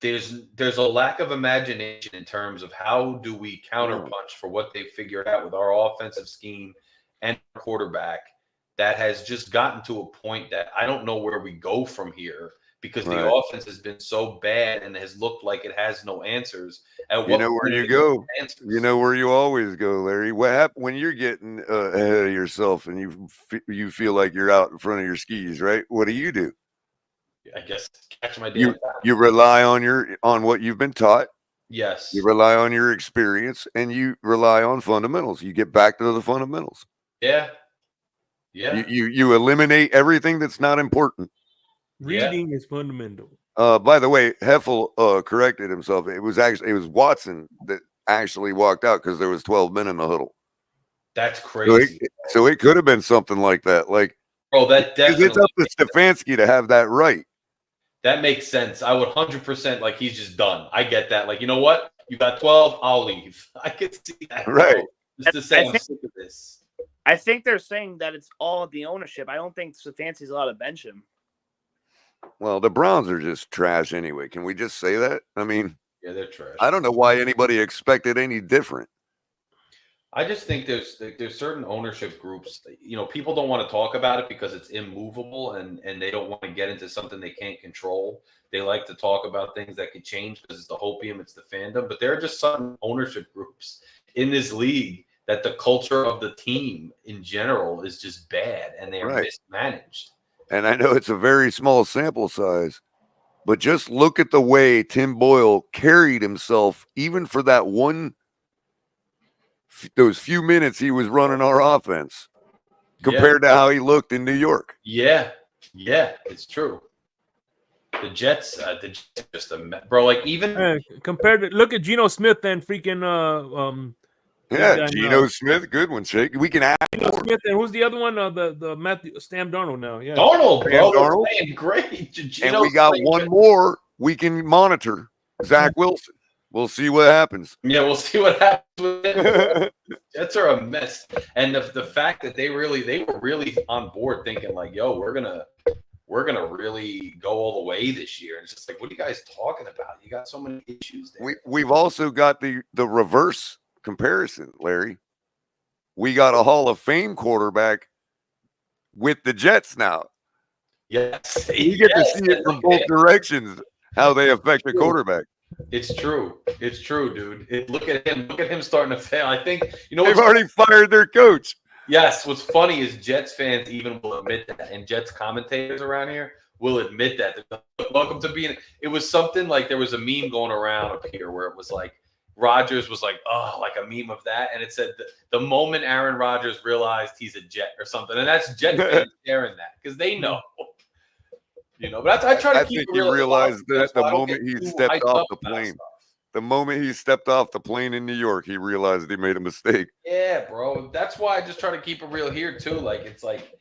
there's a lack of imagination in terms of how do we counterpunch for what they figured out with our offensive scheme and quarterback that has just gotten to a point that I don't know where we go from here because the offense has been so bad and has looked like it has no answers. You know where you go. You know where you always go, Larry. What happens when you're getting ahead of yourself and you feel like you're out in front of your skis, right? What do? I guess catch my damn you rely on what you've been taught. Yes. You rely on your experience and you rely on fundamentals. You get back to the fundamentals. Yeah. Yeah. You eliminate everything that's not important. Reading is fundamental. By the way, Heffel corrected himself. It was Watson that actually walked out because there was 12 men in the huddle. That's crazy. So it could have been something like that. Like, bro, that definitely. It's up to Stefanski to have that right. That makes sense. I would 100% like he's just done. I get that. Like, you know what? You got 12. I'll leave. I could see that. Right. Just to say I'm sick of this. I think they're saying that it's all the ownership. I don't think Stefanski's allowed to bench him. Well, the Browns are just trash anyway. Can we just say that? I mean, yeah, they're trash. I don't know why anybody expected any different. I just think there's certain ownership groups, people don't want to talk about it because it's immovable and they don't want to get into something they can't control. They like to talk about things that could change because it's the hopium, it's the fandom. But there are just some ownership groups in this league that the culture of the team in general is just bad and they are mismanaged. And I know it's a very small sample size, But just look at the way Tim Boyle carried himself, even for that those few minutes he was running our offense, compared to how he looked in New York. Yeah, it's true. The Jets just bro. Like even compared to look at Geno Smith and freaking Yeah, Geno Smith, good one, Shake. We can add Geno Smith, and who's the other one? The Matthew Sam Darnold now. Yeah, Darnold, bro, Darnold. playing great. And we got one more we can monitor, Zach Wilson. We'll see what happens. Yeah, we'll see what happens with it. Jets are a mess, and the fact that they were really on board, thinking like, "Yo, we're gonna really go all the way this year." And it's just like, what are you guys talking about? You got so many issues there. We've also got the reverse comparison, Larry. We got a Hall of Fame quarterback with the Jets now. Yes, you get to see it from both directions, how they affect the quarterback. It's true, dude. Look at him starting to fail. I think they've already fired their coach. Yes, what's funny is Jets fans even will admit that, and Jets commentators around here will admit that. Welcome to being. It was something like there was a meme going around up here where it was like Rodgers was like, oh, like a meme of that, and it said the moment Aaron Rodgers realized he's a Jet or something, and that's Jet fans sharing that because they know. But I try to keep. I think he realized that the moment he stepped off the plane. The moment he stepped off the plane in New York, he realized he made a mistake. Yeah, bro. That's why I just try to keep it real here, too. Like, it's like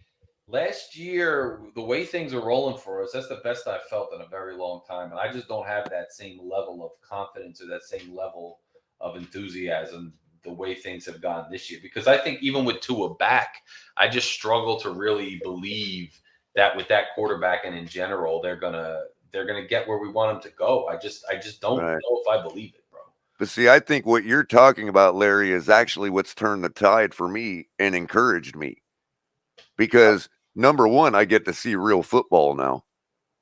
last year, the way things are rolling for us, that's the best I've felt in a very long time. And I just don't have that same level of confidence or that same level of enthusiasm the way things have gone this year. Because I think even with Tua back, I just struggle to really believe that with that quarterback and in general, they're gonna get where we want them to go. I just don't know if I believe it, bro. But see, I think what you're talking about, Larry, is actually what's turned the tide for me and encouraged me. Because number one, I get to see real football now.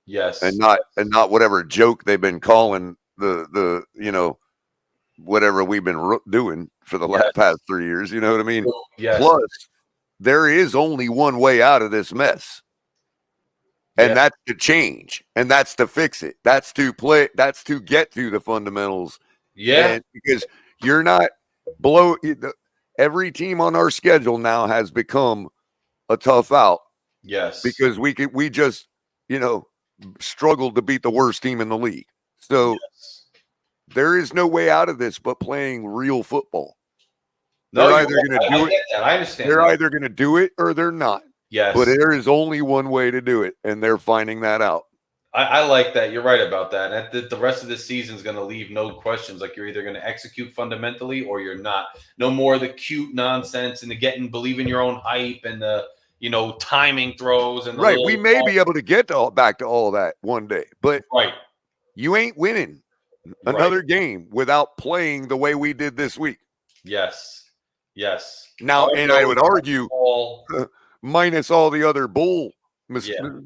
Yes. And not whatever joke they've been calling the whatever we've been doing for the past 3 years. You know what I mean? Yes. Plus, there is only one way out of this mess. And that's to change, and that's to fix it. That's to play. That's to get to the fundamentals. Yeah, and because you're not every team on our schedule now has become a tough out. Yes, because we just struggled to beat the worst team in the league. So there is no way out of this but playing real football. They're either going to do it. I understand. They're either going to do it or they're not. Yes. But there is only one way to do it, and they're finding that out. I like that. You're right about that. And the rest of the season is going to leave no questions. Like, you're either going to execute fundamentally or you're not. No more of the cute nonsense and the believe in your own hype and the timing throws and we may be able to get back to all that one day, but you ain't winning another game without playing the way we did this week. Yes. Now, and I would argue, minus all the other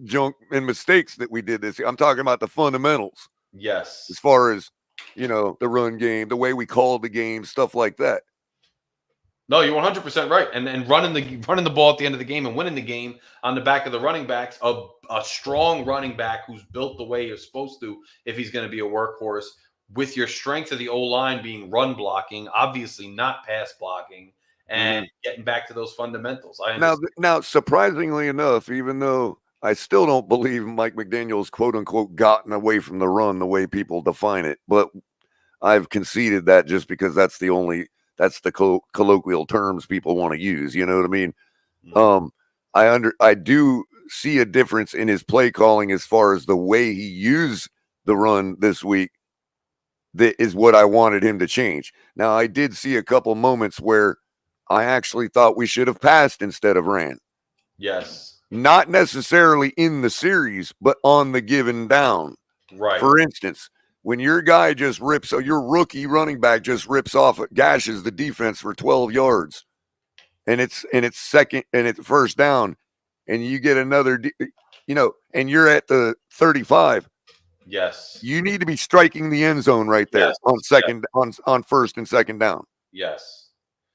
junk and mistakes that we did this year. I'm talking about the fundamentals. Yes. As far as, the run game, the way we called the game, stuff like that. No, you're 100% right. And running the ball at the end of the game and winning the game on the back of the running backs, a strong running back who's built the way you're supposed to if he's going to be a workhorse, with your strength of the O-line being run blocking, obviously not pass blocking, and getting back to those fundamentals. Now, surprisingly enough, even though I still don't believe Mike McDaniel's quote unquote gotten away from the run the way people define it, but I've conceded that just because that's the colloquial terms people want to use. You know what I mean? I do see a difference in his play calling as far as the way he used the run this week. That is what I wanted him to change. Now, I did see a couple moments where I actually thought we should have passed instead of ran. Yes. Not necessarily in the series, but on the given down. Right. For instance, when your guy just your rookie running back just rips off, gashes the defense for 12 yards, and it's second and it's first down, and you get another, and you're at the 35. Yes. You need to be striking the end zone right there on first and second down. Yes.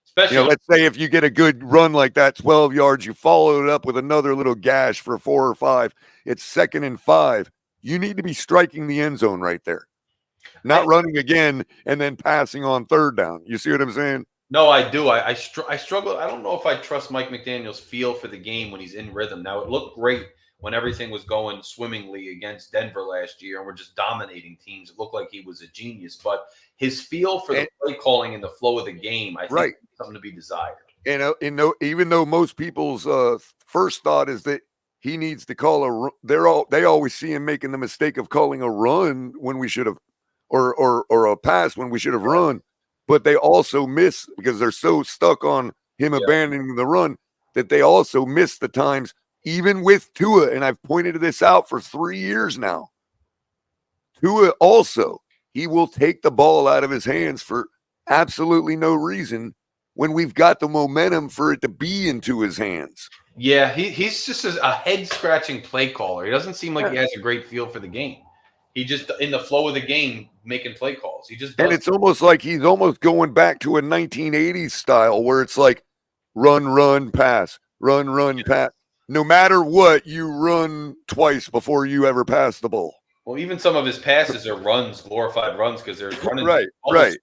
Especially, let's say if you get a good run like that, 12 yards, you follow it up with another little gash for 4 or 5. It's 2nd and 5. you need to be striking the end zone right there, not running again and then passing on third down. You see what I'm saying? No, I do. I struggle. I don't know if I trust Mike McDaniel's feel for the game when he's in rhythm. Now, it looked great when everything was going swimmingly against Denver last year and we're just dominating teams. It looked like he was a genius, but his feel for the play calling and the flow of the game, I think, is something to be desired. And even though most people's first thought is that he needs to call they always see him making the mistake of calling a run when we should have, or a pass when we should have run. But they also miss, because they're so stuck on him abandoning the run, that they also miss the times, even with Tua. And I've pointed this out for 3 years now. Tua also, he will take the ball out of his hands for absolutely no reason when we've got the momentum for it to be into his hands. Yeah, he's just a head-scratching play caller. He doesn't seem like he has a great feel for the game. He just, in the flow of the game, making play calls. He just does. And it's almost like he's almost going back to a 1980s style where it's like run, pass, run, pass. No matter what, you run twice before you ever pass the ball. Well, even some of his passes are runs, glorified runs, because there's running. Right.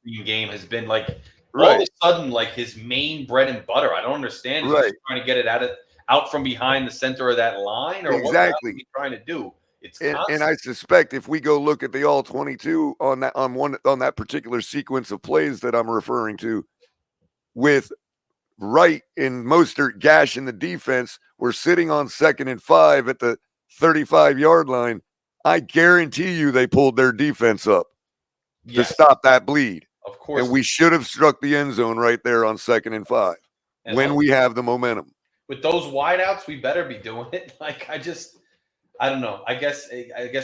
The game has been like all of a sudden like his main bread and butter. I don't understand. Is he trying to get it out from behind the center of that line, or exactly what is he trying to do? And I suspect if we go look at the all 22 on that particular sequence of plays that I'm referring to, with Wright and Mostert gash in the defense, we're sitting on 2nd and 5 at the 35-yard line. I guarantee you they pulled their defense up to stop that bleed. Of course. And we should have struck the end zone right there on 2nd and 5 when we have the momentum. With those wideouts, we better be doing it. Like, I don't know. I guess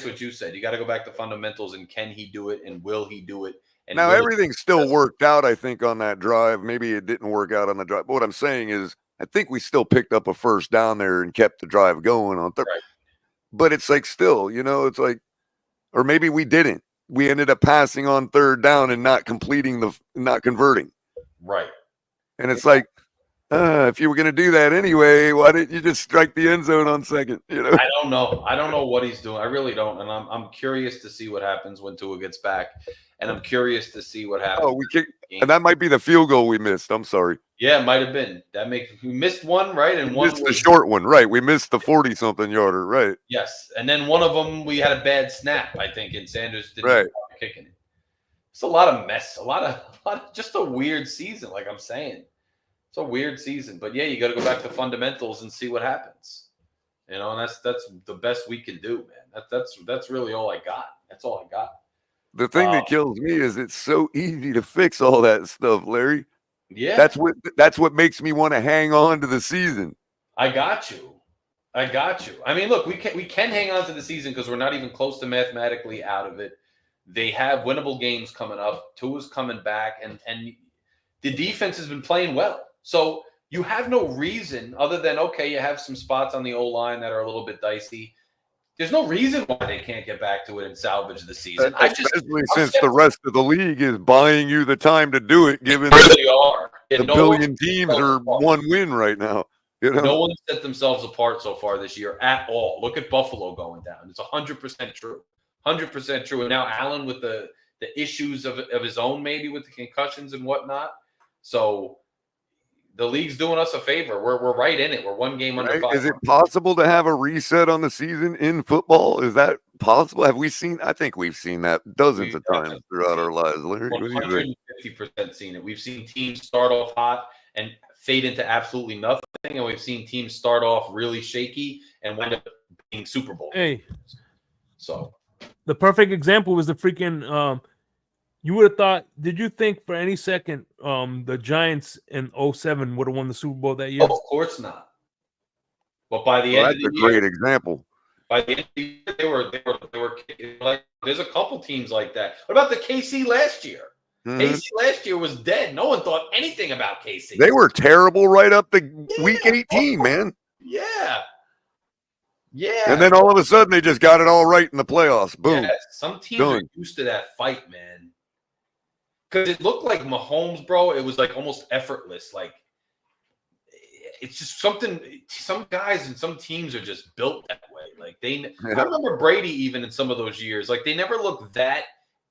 what you said. You got to go back to fundamentals, and can he do it, and will he do it? And now everything still worked out, I think, on that drive. Maybe it didn't work out on the drive. But what I'm saying is, I think we still picked up a first down there and kept the drive going on third. Right. But it's like still, it's like, or maybe we didn't. We ended up passing on third down and not converting. Right. And it's like, if you were going to do that anyway, why didn't you just strike the end zone on second? I don't know. I don't know what he's doing. I really don't. And I'm curious to see what happens when Tua gets back. And I'm curious to see what happens. And that might be the field goal we missed. I'm sorry. Yeah, it might have been. We missed one, right? And we missed the short one, right? We missed the 40-something yarder, right? Yes. And then one of them, we had a bad snap, I think, and Sanders didn't stop kicking it. It's a lot of mess. A lot of just a weird season, like I'm saying. It's a weird season, but yeah, you got to go back to fundamentals and see what happens. And that's the best we can do, man. That's really all I got. That's all I got. The thing that kills me is it's so easy to fix all that stuff, Larry. Yeah, that's what makes me want to hang on to the season. I got you. I mean, look, we can hang on to the season because we're not even close to mathematically out of it. They have winnable games coming up. Tua's coming back, and the defense has been playing well. So you have no reason other than, okay, you have some spots on the O-line that are a little bit dicey. There's no reason why they can't get back to it and salvage the season. Especially since the rest of the league is buying you the time to do it, given really are. The billion teams are one win right now. No one set themselves apart so far this year at all. Look at Buffalo going down. It's 100% true. 100% true. And now Allen with the issues of his own, maybe with the concussions and whatnot. So the league's doing us a favor. We're right in it. We're one game under 500. Is it possible to have a reset on the season in football? Is that possible? Have we seen? I think we've seen that dozens of times throughout our lives, Larry. 150% seen it. We've seen teams start off hot and fade into absolutely nothing, and we've seen teams start off really shaky and wind up being Super Bowl. Hey, so the perfect example was the freaking. You would have thought, did you think for any second the Giants in 2007 would have won the Super Bowl that year? Oh, of course not. But by the end of the year, that's a great example. By the end of the year, they were like, there's a couple teams like that. What about the KC last year? Mm-hmm. KC last year was dead. No one thought anything about KC. They were terrible right up to week 18, man. Yeah. And then all of a sudden, they just got it all right in the playoffs. Boom. Yes. Some teams are used to that fight, man. Because it looked like Mahomes, bro. It was like almost effortless. Like, it's just something. Some guys and some teams are just built that way. Like I remember Brady even in some of those years. Like they never looked that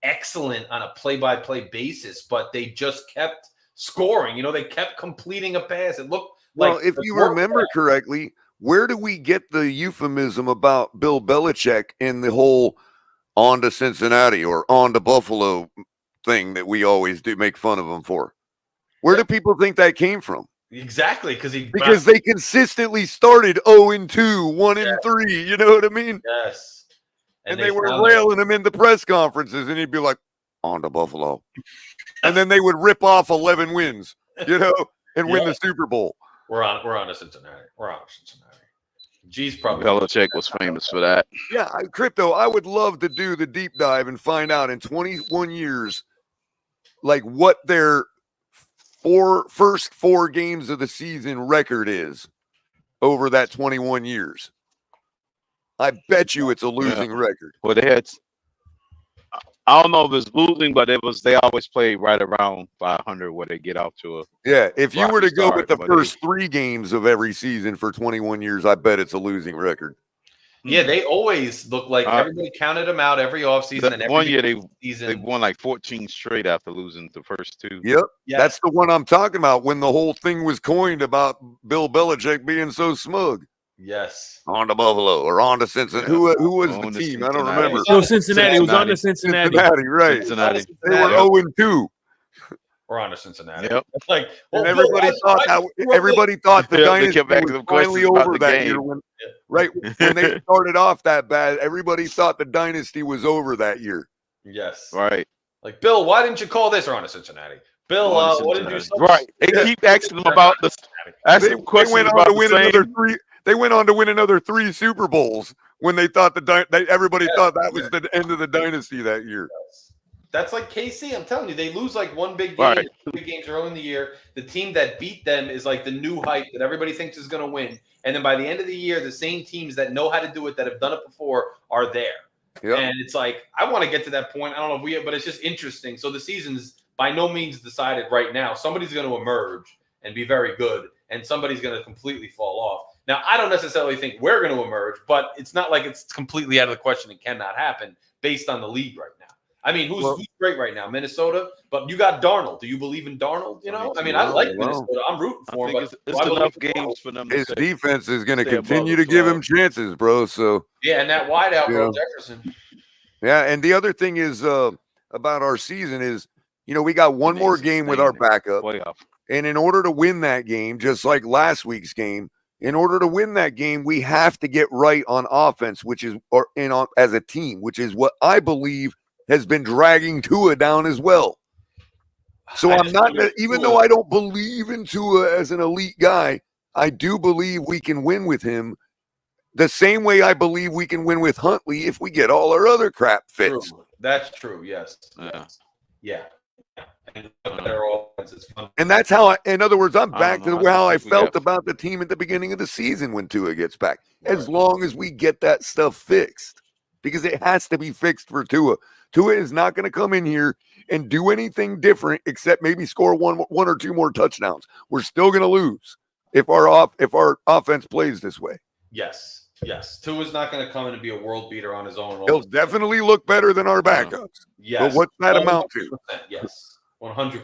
excellent on a play-by-play basis, but they just kept scoring. You know, they kept completing a pass. It looked Well, like if you remember correctly, where do we get the euphemism about Bill Belichick in the whole on to Cincinnati or on to Buffalo thing that we always do make fun of him for? Where do people think that came from? exactly Because they consistently started 0-2, 1-3. You know what I mean? Yes. And they were railing him in the press conferences, and he'd be like, on to Buffalo. And then they would rip off 11 wins, you know, and win the Super Bowl. We're on to Cincinnati. We're on to Cincinnati. G's probably Belichick was famous for that. Yeah, Crypto, I would love to do the deep dive and find out in 21 years, like what their first 4 games of the season record is over that 21 years. I bet you it's a losing record. Well, they had, I don't know if it's losing, but they always play right around 500 where they get out to a. Yeah, if you were to go with the but first 3 games of every season for 21 years, I bet it's a losing record. Yeah, they always look like everybody counted them out every offseason. And every one year season. they won like 14 straight after losing the first 2. Yep, that's the one I'm talking about when the whole thing was coined about Bill Belichick being so smug. Yes. On to Buffalo or on to Cincinnati. Who was the team? I don't remember. No, Cincinnati. It was on to Cincinnati. Right. Cincinnati. They were 0-2. We're on to Cincinnati. Yep. Like, and everybody thought the dynasty was finally over that year. When they started off that bad, everybody thought the dynasty was over that year. Yes. Right. Like, Bill, why didn't you call this? We're on to Cincinnati. Bill, what did you say? Right. They keep asking them about this. Asking questions about the same. They went on to win another 3 Super Bowls when they thought everybody thought that was the end of the dynasty that year. That's like KC. I'm telling you, they lose like one big game, 2 big games early in the year. The team that beat them is like the new hype that everybody thinks is going to win. And then by the end of the year, the same teams that know how to do it, that have done it before, are there. Yep. And it's like, I want to get to that point. I don't know if we have, but it's just interesting. So the season's by no means decided right now. Somebody's going to emerge and be very good, and somebody's going to completely fall off. Now, I don't necessarily think we're going to emerge, but it's not like it's completely out of the question and cannot happen based on the league right now. I mean, who's great right now? Minnesota, but you got Darnold. Do you believe in Darnold? You know, I mean, I like Minnesota. I'm rooting for him. But it's enough games for them. His defense is going to continue to give him chances, bro. So yeah, and that wideout, bro, Jefferson. Yeah, and the other thing is about our season is, you know, we got one more game with our backup, and in order to win that game, just like last week's game. In order to win that game, we have to get right on offense, as a team, which is what I believe has been dragging Tua down as well. So I'm not, even though I don't believe in Tua as an elite guy, I do believe we can win with him the same way I believe we can win with Huntley if we get all our other crap fixed. True. That's true. Yes. Yeah. And that's how, in other words, I'm back to how I felt about the team at the beginning of the season when Tua gets back. As long as we get that stuff fixed, because it has to be fixed for Tua. Tua is not going to come in here and do anything different except maybe score one or 2 more touchdowns. We're still going to lose if our offense plays this way. Yes. Tua's not going to come in and be a world beater on his own. He'll definitely look better than our backups. Yes. But what's that amount to? Yes. 100%.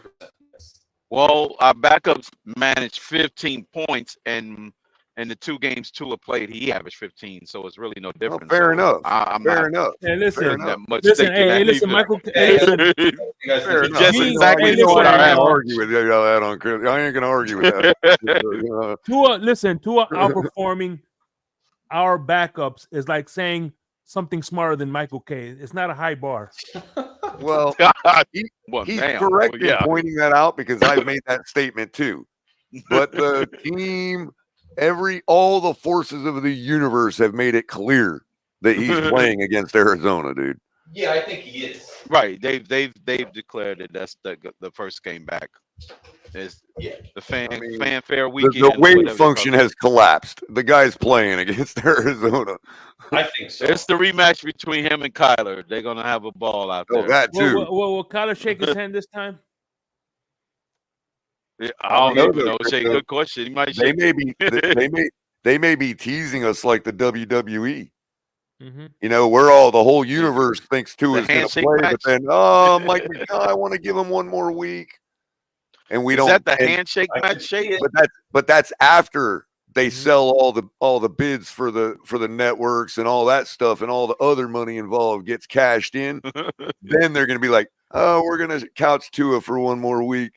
Yes. Well, our backups managed 15 points, and in the 2 games Tua played, he averaged 15. So it's really no difference. Well, fair enough. Fair enough. Hey, listen, that much hey, listen, Michael. Hey, listen. Fair enough. Just exactly what I I ain't argue with you. I ain't going to argue with that. Tua outperforming our backups is like saying something smarter than Michael K. It's not a high bar. Well, he's correct in pointing that out because I've made that statement too. But the team, all the forces of the universe have made it clear that he's playing against Arizona, dude. Yeah, I think he is. Right. They've declared that that's the first game back. Is the fanfare weekend. The wave function has collapsed. The guy's playing against Arizona. I think so. It's the rematch between him and Kyler. They're gonna have a ball out there. Oh, that too. Will Kyler shake his hand this time? Yeah, I don't even know. Shay, good question. He might. They may be teasing us like the WWE. You know, we're all the whole universe thinks Tua is going to handshake play, but match? then Mike McDonald, I want to give him one more week, and we Is don't. that the and- handshake match shake? But that's after they sell all the bids for the networks and all that stuff, and all the other money involved gets cashed in. Then they're going to be like, oh, we're going to couch Tua for one more week.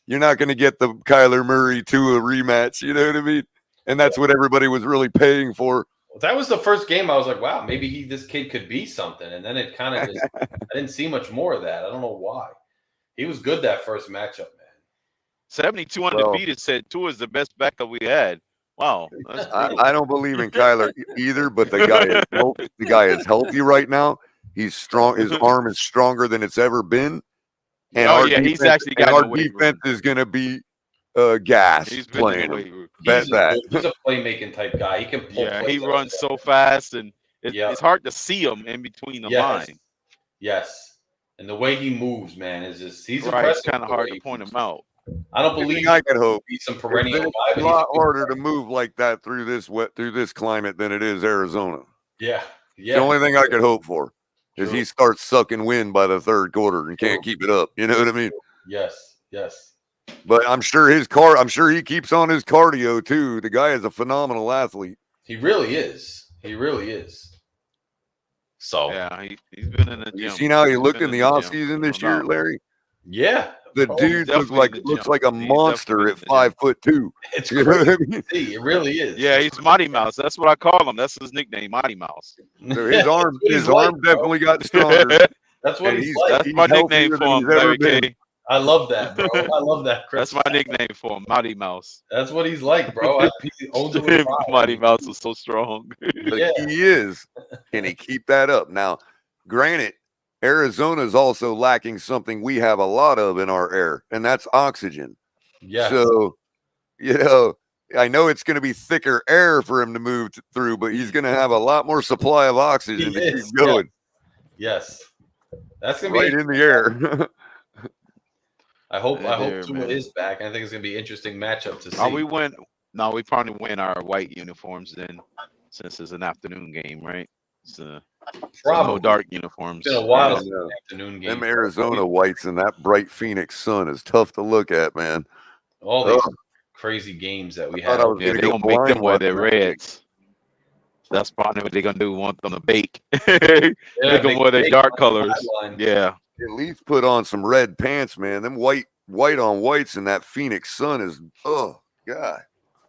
You're not going to get the Kyler Murray Tua rematch. You know what I mean? And that's what everybody was really paying for. That was the first game I was like, wow, maybe this kid could be something. And then it kind of just, I didn't see much more of that. I don't know why. He was good that first matchup, man. 72 undefeated said Tua is the best backup we had. Wow. That's cool. I don't believe in Kyler either, but the guy is healthy right now. He's strong. His arm is stronger than it's ever been. And he's actually got our no weight defense is going to be gas He's playing. He's a playmaking type guy. He can pull. Yeah, he runs so fast, and it's hard to see him in between the line. Yes, and the way he moves, man, is just he's right. impressive. It's kind of hard to point him out. I don't believe I could hope he's some perennial guy. It's a lot harder to move like that through this climate than it is Arizona. Yeah. It's the only thing I could hope for is he starts sucking wind by the third quarter and can't keep it up. You know what I mean? Yes. But I'm sure he keeps on his cardio too. The guy is a phenomenal athlete. He really is. So yeah, he's been in the gym. You seen how he looked in the offseason this year, Larry? Yeah. The dude looks like a monster at 5'2". It's you know what I mean? It really is. Yeah, he's Mighty Mouse. That's what I call him. That's his nickname, Mighty Mouse. So his arm definitely got stronger. That's what he's like. That's my nickname for him, Larry K. I love that, bro. I love that, Chris. That's my nickname for him, Mighty Mouse. That's what he's like, bro. He owns it with pride. Mighty Mouse is so strong. But he is. Can he keep that up? Now, granted, Arizona is also lacking something we have a lot of in our air, and that's oxygen. Yeah. So, you know, I know it's going to be thicker air for him to move through, but he's going to have a lot more supply of oxygen to keep going. Yes. That's going to be right in the air. I hope Tua is back. I think it's going to be an interesting matchup to see. We probably win our white uniforms then, since it's an afternoon game, right? So no dark uniforms. It's been a while since an afternoon game. Them Arizona whites and that bright Phoenix sun is tough to look at, man. All these crazy games that we have. Yeah, they're going to make them wear their reds. That's probably what they're going to do. Want them to bake. They're going to wear their dark colors. Yeah. At least put on some red pants, man. Them white on whites and that Phoenix sun is, oh, God.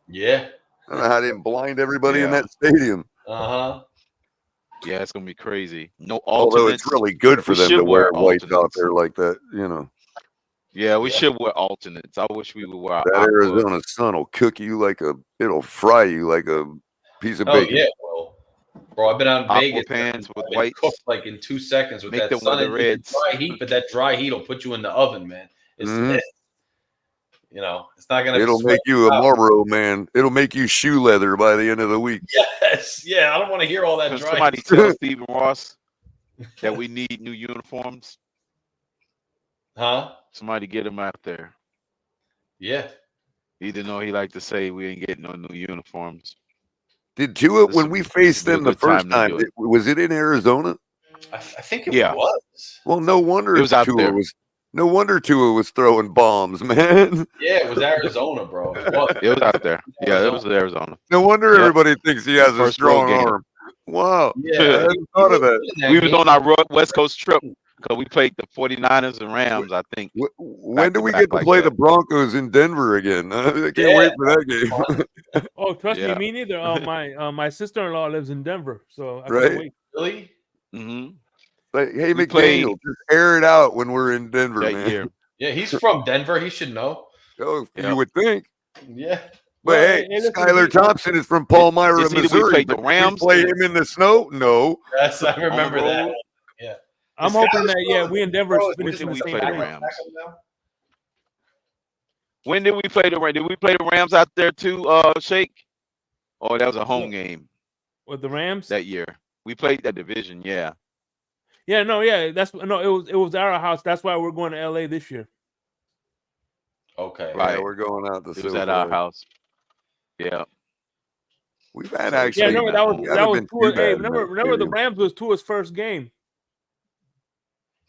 Yeah. I don't know how they didn't blind everybody in that stadium. Uh-huh. Yeah, it's going to be crazy. No alternates. Although it's really good for them to wear whites out there like that, you know. Yeah, we should wear alternates. I wish we would wear that Arizona sun will cook you it'll fry you like a piece of bacon. Yeah, well, bro, I've been out in Vegas. Pans with white, cooked like in 2 seconds with make that sun and dry heat, but that dry heat will put you in the oven, man. It's you know, it's not gonna. It'll make you a Marlboro man. It'll make you shoe leather by the end of the week. Yes, yeah. I don't want to hear all that dry. Somebody tell Stephen Ross that we need new uniforms. Huh? Somebody get him out there. Yeah. Even though he like to say we ain't getting no new uniforms. Did Tua, when we faced them the first time, was it in Arizona? I think it was. Well, no wonder it was out there. No wonder Tua was throwing bombs, man. Yeah, it was Arizona, bro. It was out there. Yeah, it was Arizona. No wonder everybody thinks he has a strong arm. Wow. Yeah, I hadn't thought of that. We was on our West Coast trip because we played the 49ers and Rams, I think. When do we get to play the Broncos in Denver again? I can't wait for that game. Oh, trust me neither. My sister-in-law lives in Denver, so I right? can't wait. Really? Mm-hmm. Like, hey, McDaniel, just air it out when we're in Denver, man. Year. Yeah, he's from Denver. He should know. Oh, you would think. Yeah. But hey, Skylar Thompson is from Palmyra, Missouri. The Rams play him in the snow? No. Yes, I remember that. Yeah. I'm hoping that we in Denver finishing the same Rams. When did we play the Rams? Did we play the Rams out there too, Shake? Oh, that was a home game. With the Rams? That year. We played that division, yeah. Yeah, it was our house. That's why we're going to LA this year. Okay. Right. Yeah, we're going out to it was at our house. Yeah. We've had Yeah, actually. remember that was we haven't been too Tua. Hey, bad in remember the stadium. Rams was Tua's first game.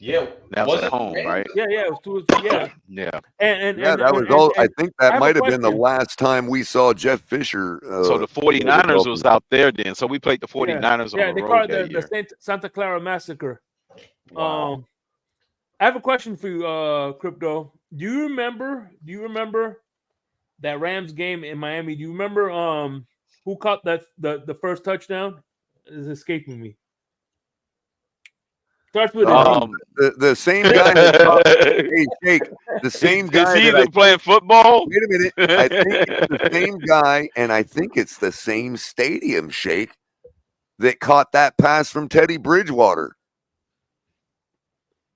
Yeah, That was was at it home, Rams? right? Yeah, it was Tua's. Yeah, Yeah. Yeah, that was all. I think I that have a might have been the question. last time we saw Jeff Fisher. So the 49ers was out there then. So we played the 49ers on Yeah, the they road call it that the year. Santa Clara Massacre. Wow. I have a question for you, Crypto. Do you remember that Rams game in Miami? Do you remember who caught the first touchdown? It's escaping me. Starts with a D. The same guy that caught, hey, Jake, the same guy Is he that even playing football? Wait a minute. I think it's the same guy, and I think it's the same stadium, Shake, that caught that pass from Teddy Bridgewater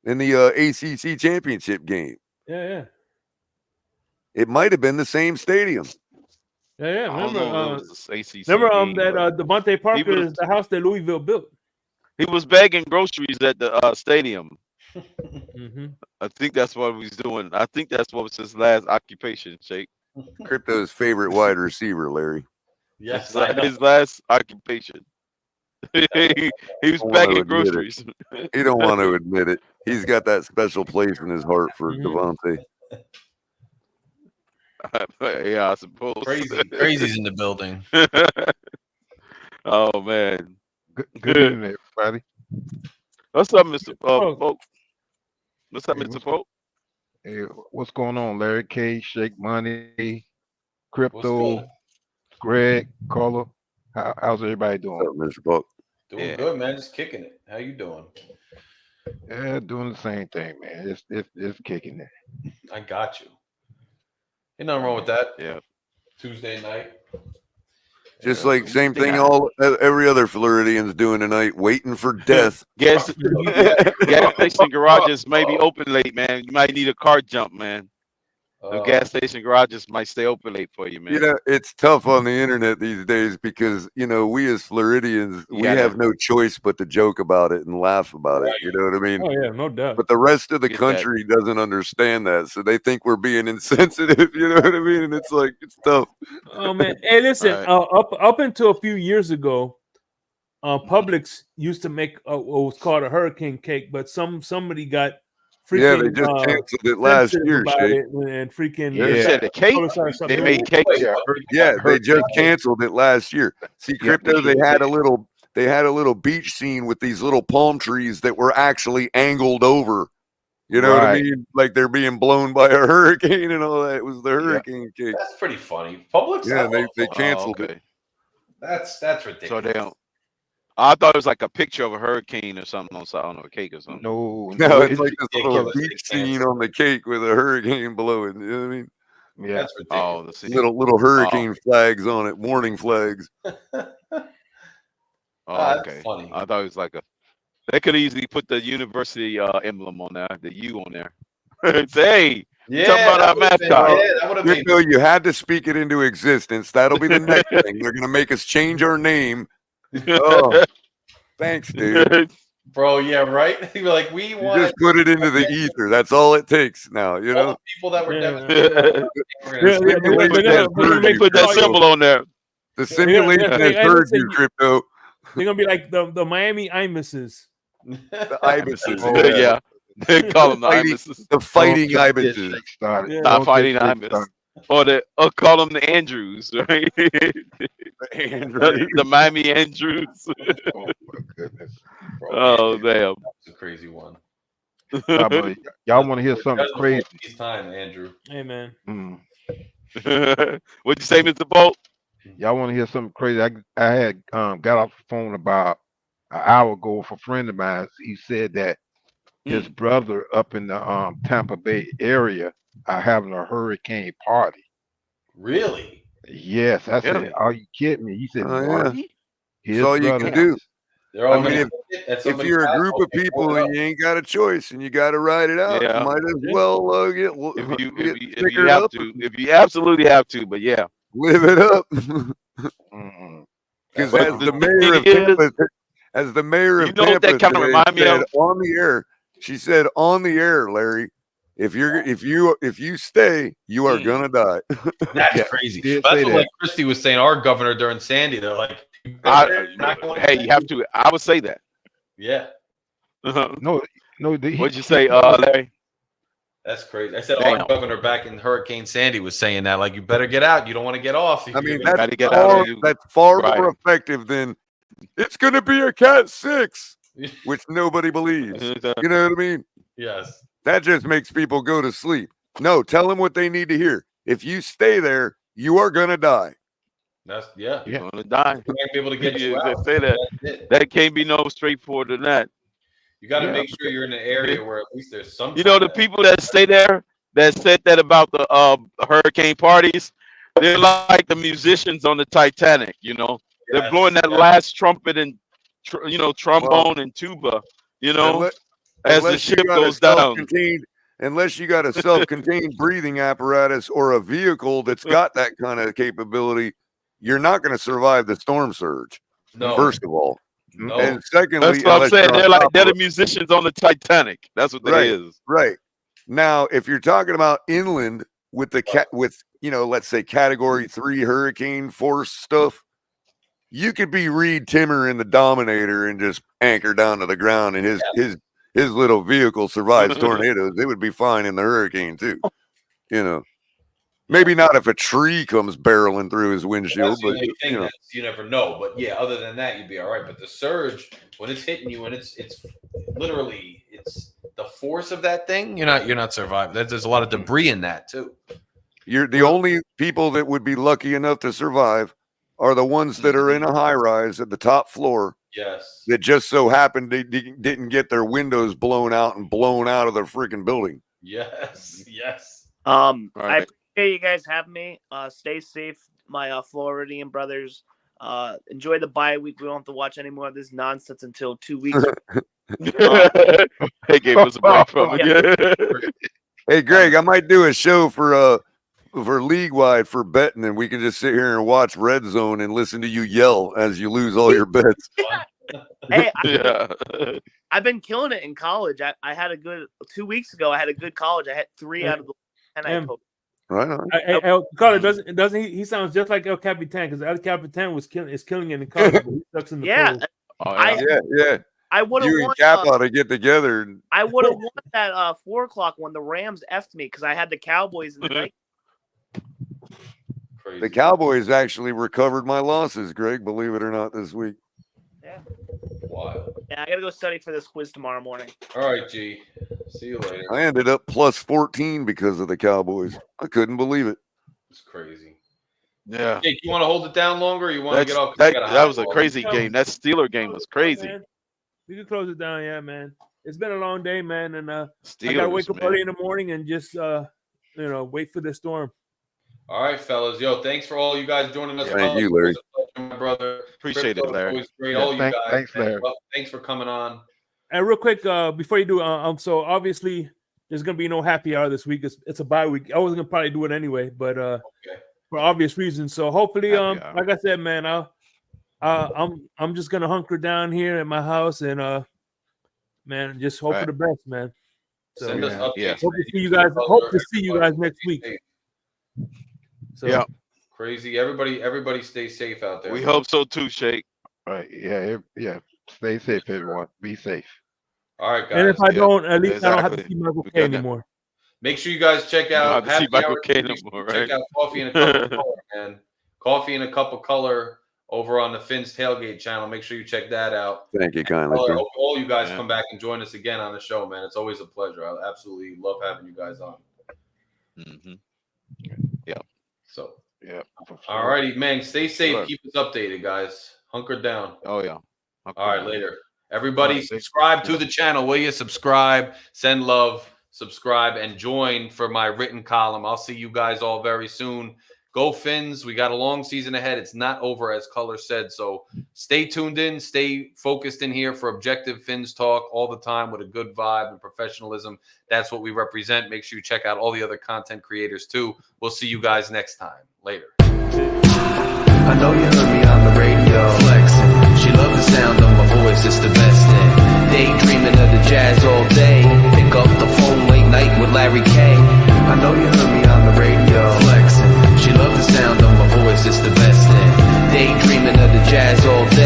in the ACC championship game. Yeah. It might have been the same stadium. Yeah. I don't Remember, know if it was the ACC remember game, that but Devontae Parker was- is the house that Louisville built. he was bagging groceries at the stadium. Mm-hmm. I think that's what he was doing. I think that's what was his last occupation, Shake. Crypto's favorite wide receiver, Larry. Yes, His last occupation. he was Don't wanna bagging admit it. groceries. He don't want to admit it. He's got that special place in his heart for Devontae. Yeah, I suppose. Crazy's in the building. Oh man. Good evening, everybody. What's up, Mr. Polk? What's up, Hey, Mr. Polk? Hey, what's going on, Larry K, Shake Money, What's Crypto, good? Greg, Carla? How's everybody doing? What's up, Mr. Buck? Doing good, man. Just kicking it. How you doing? Yeah, doing the same thing, man. It's kicking it. I got you. Ain't nothing wrong with that. Yeah. Tuesday night. Just like same thing every other Floridian's doing tonight, waiting for death. Gas station garages may be open late, man. You might need a car jump, man. The gas station garages might stay open late for you, man. You know, it's tough on the internet these days because, you know, we as Floridians, we have no choice but to joke about it and laugh about it. You know what I mean? Oh yeah, no doubt. But the rest of the country doesn't understand that. So they think we're being insensitive. You know what I mean? And it's like, it's tough. Oh man. Hey, listen, up until a few years ago, Publix used to make what was called a hurricane cake, but somebody got freaking, Yeah, they just canceled it last year, about Shake. it and freaking You said the cake? They made cake. Yeah, they just canceled it last year. See, Crypto, they had a little beach scene with these little palm trees that were actually angled over. You know what I mean? Like they're being blown by a hurricane and all that. It was the hurricane cake. That's pretty funny. Publix? Yeah, I love they Publix. canceled it. That's ridiculous. So they don't. I thought it was like a picture of a hurricane or something on a cake or something. No, it's like this little beach scene on the cake with a hurricane below it. You know what I mean? Yeah. That's ridiculous. Little hurricane flags on it, warning flags. Okay. Funny. I thought it was like a. They could easily put the university emblem on there, the U on there. Say, hey, talking about our mascot. Crypto, you had to speak it into existence. That'll be the next thing. They're gonna make us change our name. Oh, thanks, dude. Bro, yeah, right? You're like, we want just put it into the ether. That's all it takes now, you know. all the people that were Put that symbol on there. The simulation has heard you, Crypto. They're gonna be like the Miami Ibises. The Ibises. Yeah. They call them the Ibises. The fighting Ibises. Not fighting Ibis. Or call them the Andrews, right? The Miami Andrews. Oh my goodness. Oh damn. That's a crazy one. Y'all want to hear something crazy? It's time, Andrew. Hey man. What'd you say, Mr. Bolt? Y'all want to hear something crazy? I had got off the phone about an hour ago with a friend of mine. He said that his brother up in the Tampa Bay area are having a hurricane party. Really? Yes. I said, are you kidding me? He said, yeah. That's all you can do. I mean, if you're a group of people and you ain't got a choice and you got to ride it out, you might as well get if you have to, if you absolutely have to, but yeah, live it up. Because as the mayor of Tampa, you know what that kind of remind me of on the air. She said on the air, Larry, If you stay, you are gonna die. That's crazy. Did That's say what that. like Christie was saying. Our governor during Sandy, they're like, Hey, you have to. I would say that. yeah, No, What'd you say, Larry? that's crazy. I said our Damn. governor back in Hurricane Sandy was saying that, like, you better get out. You don't want to get off. I mean, gotta that's get out far, of you. that's far Right. more effective than it's gonna be a Cat 6, which nobody believes. You know what I mean? Yes. That just makes people go to sleep. No, tell them what they need to hear. If you stay there, you are gonna die. That's yeah. You're gonna die. We're not gonna be able to get you They out. say that. That's it. That can't be no straightforward than that. You got to Yeah. make sure you're in an area where at least there's some. You know, the people that stay there that said that about the hurricane parties, they're like the musicians on the Titanic. You know, they're blowing that last trumpet and trombone and tuba. You know, as the ship goes down. Unless you got a self-contained breathing apparatus or a vehicle that's got that kind of capability, you're not going to survive the storm surge. No. First of all, No. and secondly, That's what I'm unless saying. you're on They're like top they're of the musicians on the Titanic. That's what Right. it is. Right. Now, if you're talking about inland with the let's say category 3 hurricane force stuff, you could be Reed Timmer in the Dominator and just anchor down to the ground, and his little vehicle survives tornadoes. It would be fine in the hurricane too. You know, maybe not if a tree comes barreling through his windshield, but you never know. But yeah, other than that, you'd be all right. But the surge, when it's hitting you, and it's literally it's the force of that thing. You're not surviving. There's a lot of debris in that too. You're the only people that would be lucky enough to survive are the ones that are in a high rise at the top floor. Yes. That just so happened they didn't get their windows blown out of the freaking building. Yes. Yes. I appreciate you guys having me. Stay safe, my Floridian brothers. Enjoy the bye week. We don't have to watch any more of this nonsense until 2 weeks. They gave us a break from it. Hey, Greg, I might do a show for league wide for betting, and we can just sit here and watch Red Zone and listen to you yell as you lose all your bets. Hey, I've been killing it in college. I had a good 2 weeks ago. I had a good college. I had 3 out of the 10 I coached. Right on. El Carter doesn't he sounds just like El Capitan, because El Capitan is killing it in college. But he sucks in the pros. Yeah. I would have You and won. Cap ought to get together. I would have won that 4 o'clock when the Rams effed me because I had the Cowboys in the night. The Cowboys actually recovered my losses, Greg, believe it or not, this week. Yeah. Wild. Yeah, I gotta go study for this quiz tomorrow morning. All right, G. See you later. I ended up plus 14 because of the Cowboys. I couldn't believe it. It's crazy. Yeah. Jake, you want to hold it down longer, or you want to get off? That was a crazy game. That Steeler game was crazy. Man, we can close it down, yeah, man. It's been a long day, man, and I Steelers, gotta wake up man. early in the morning and just wait for the storm. All right, fellas. Yo, thanks for all you guys joining us. Thank you, Larry. My brother. Appreciate it, Larry. Always great. Yeah, All you guys. thanks, Larry. Well, thanks for coming on. And real quick, before you do, so obviously there's gonna be no happy hour this week. It's a bye week. I was gonna probably do it anyway, but for obvious reasons. So hopefully, like I said, man, I'm just gonna hunker down here at my house and man, just hope for the best, man. So Send us updates. hope to see you guys. Hope to see you guys next week. So, Yeah. Crazy. Everybody stay safe out there. We hope so too, Shake. Right. Yeah. Stay safe, everyone. Be safe. All right, guys. and if I don't, at least I don't have to exactly. see Michael We K got that. Oh, anymore. Make sure you guys check You don't out have to see Happy Michael Hour. K no Make sure more, you right? Check out Coffee and a Cup of Color, man. Coffee and a Cup of Color over on the Finn's Tailgate channel. Make sure you check that out. Thank you kindly. I sir. hope all you guys come back and join us again on the show, man. It's always a pleasure. I absolutely love having you guys on. Mm-hmm. Yeah. So, Yeah. all righty, man. Stay safe. Sure. Keep us updated, guys. Hunker down. Oh yeah. All right, later. Everybody, All right, subscribe to the channel. Will you subscribe? Send love, subscribe, and join for my written column. I'll see you guys all very soon. Go Finns. We got a long season ahead. It's not over, as Color said. So stay tuned in. Stay focused in here for objective Finns talk all the time with a good vibe and professionalism. That's what we represent. Make sure you check out all the other content creators too. We'll see you guys next time. Later. I know you heard me on the radio flexing. She loved the sound of my voice, it's the best thing. Daydreaming of the jazz all day. Pick up the phone late night with Larry K. I know you heard me on the radio flexing. She loved the sound of my voice, it's the best thing. Daydreaming of the jazz all day.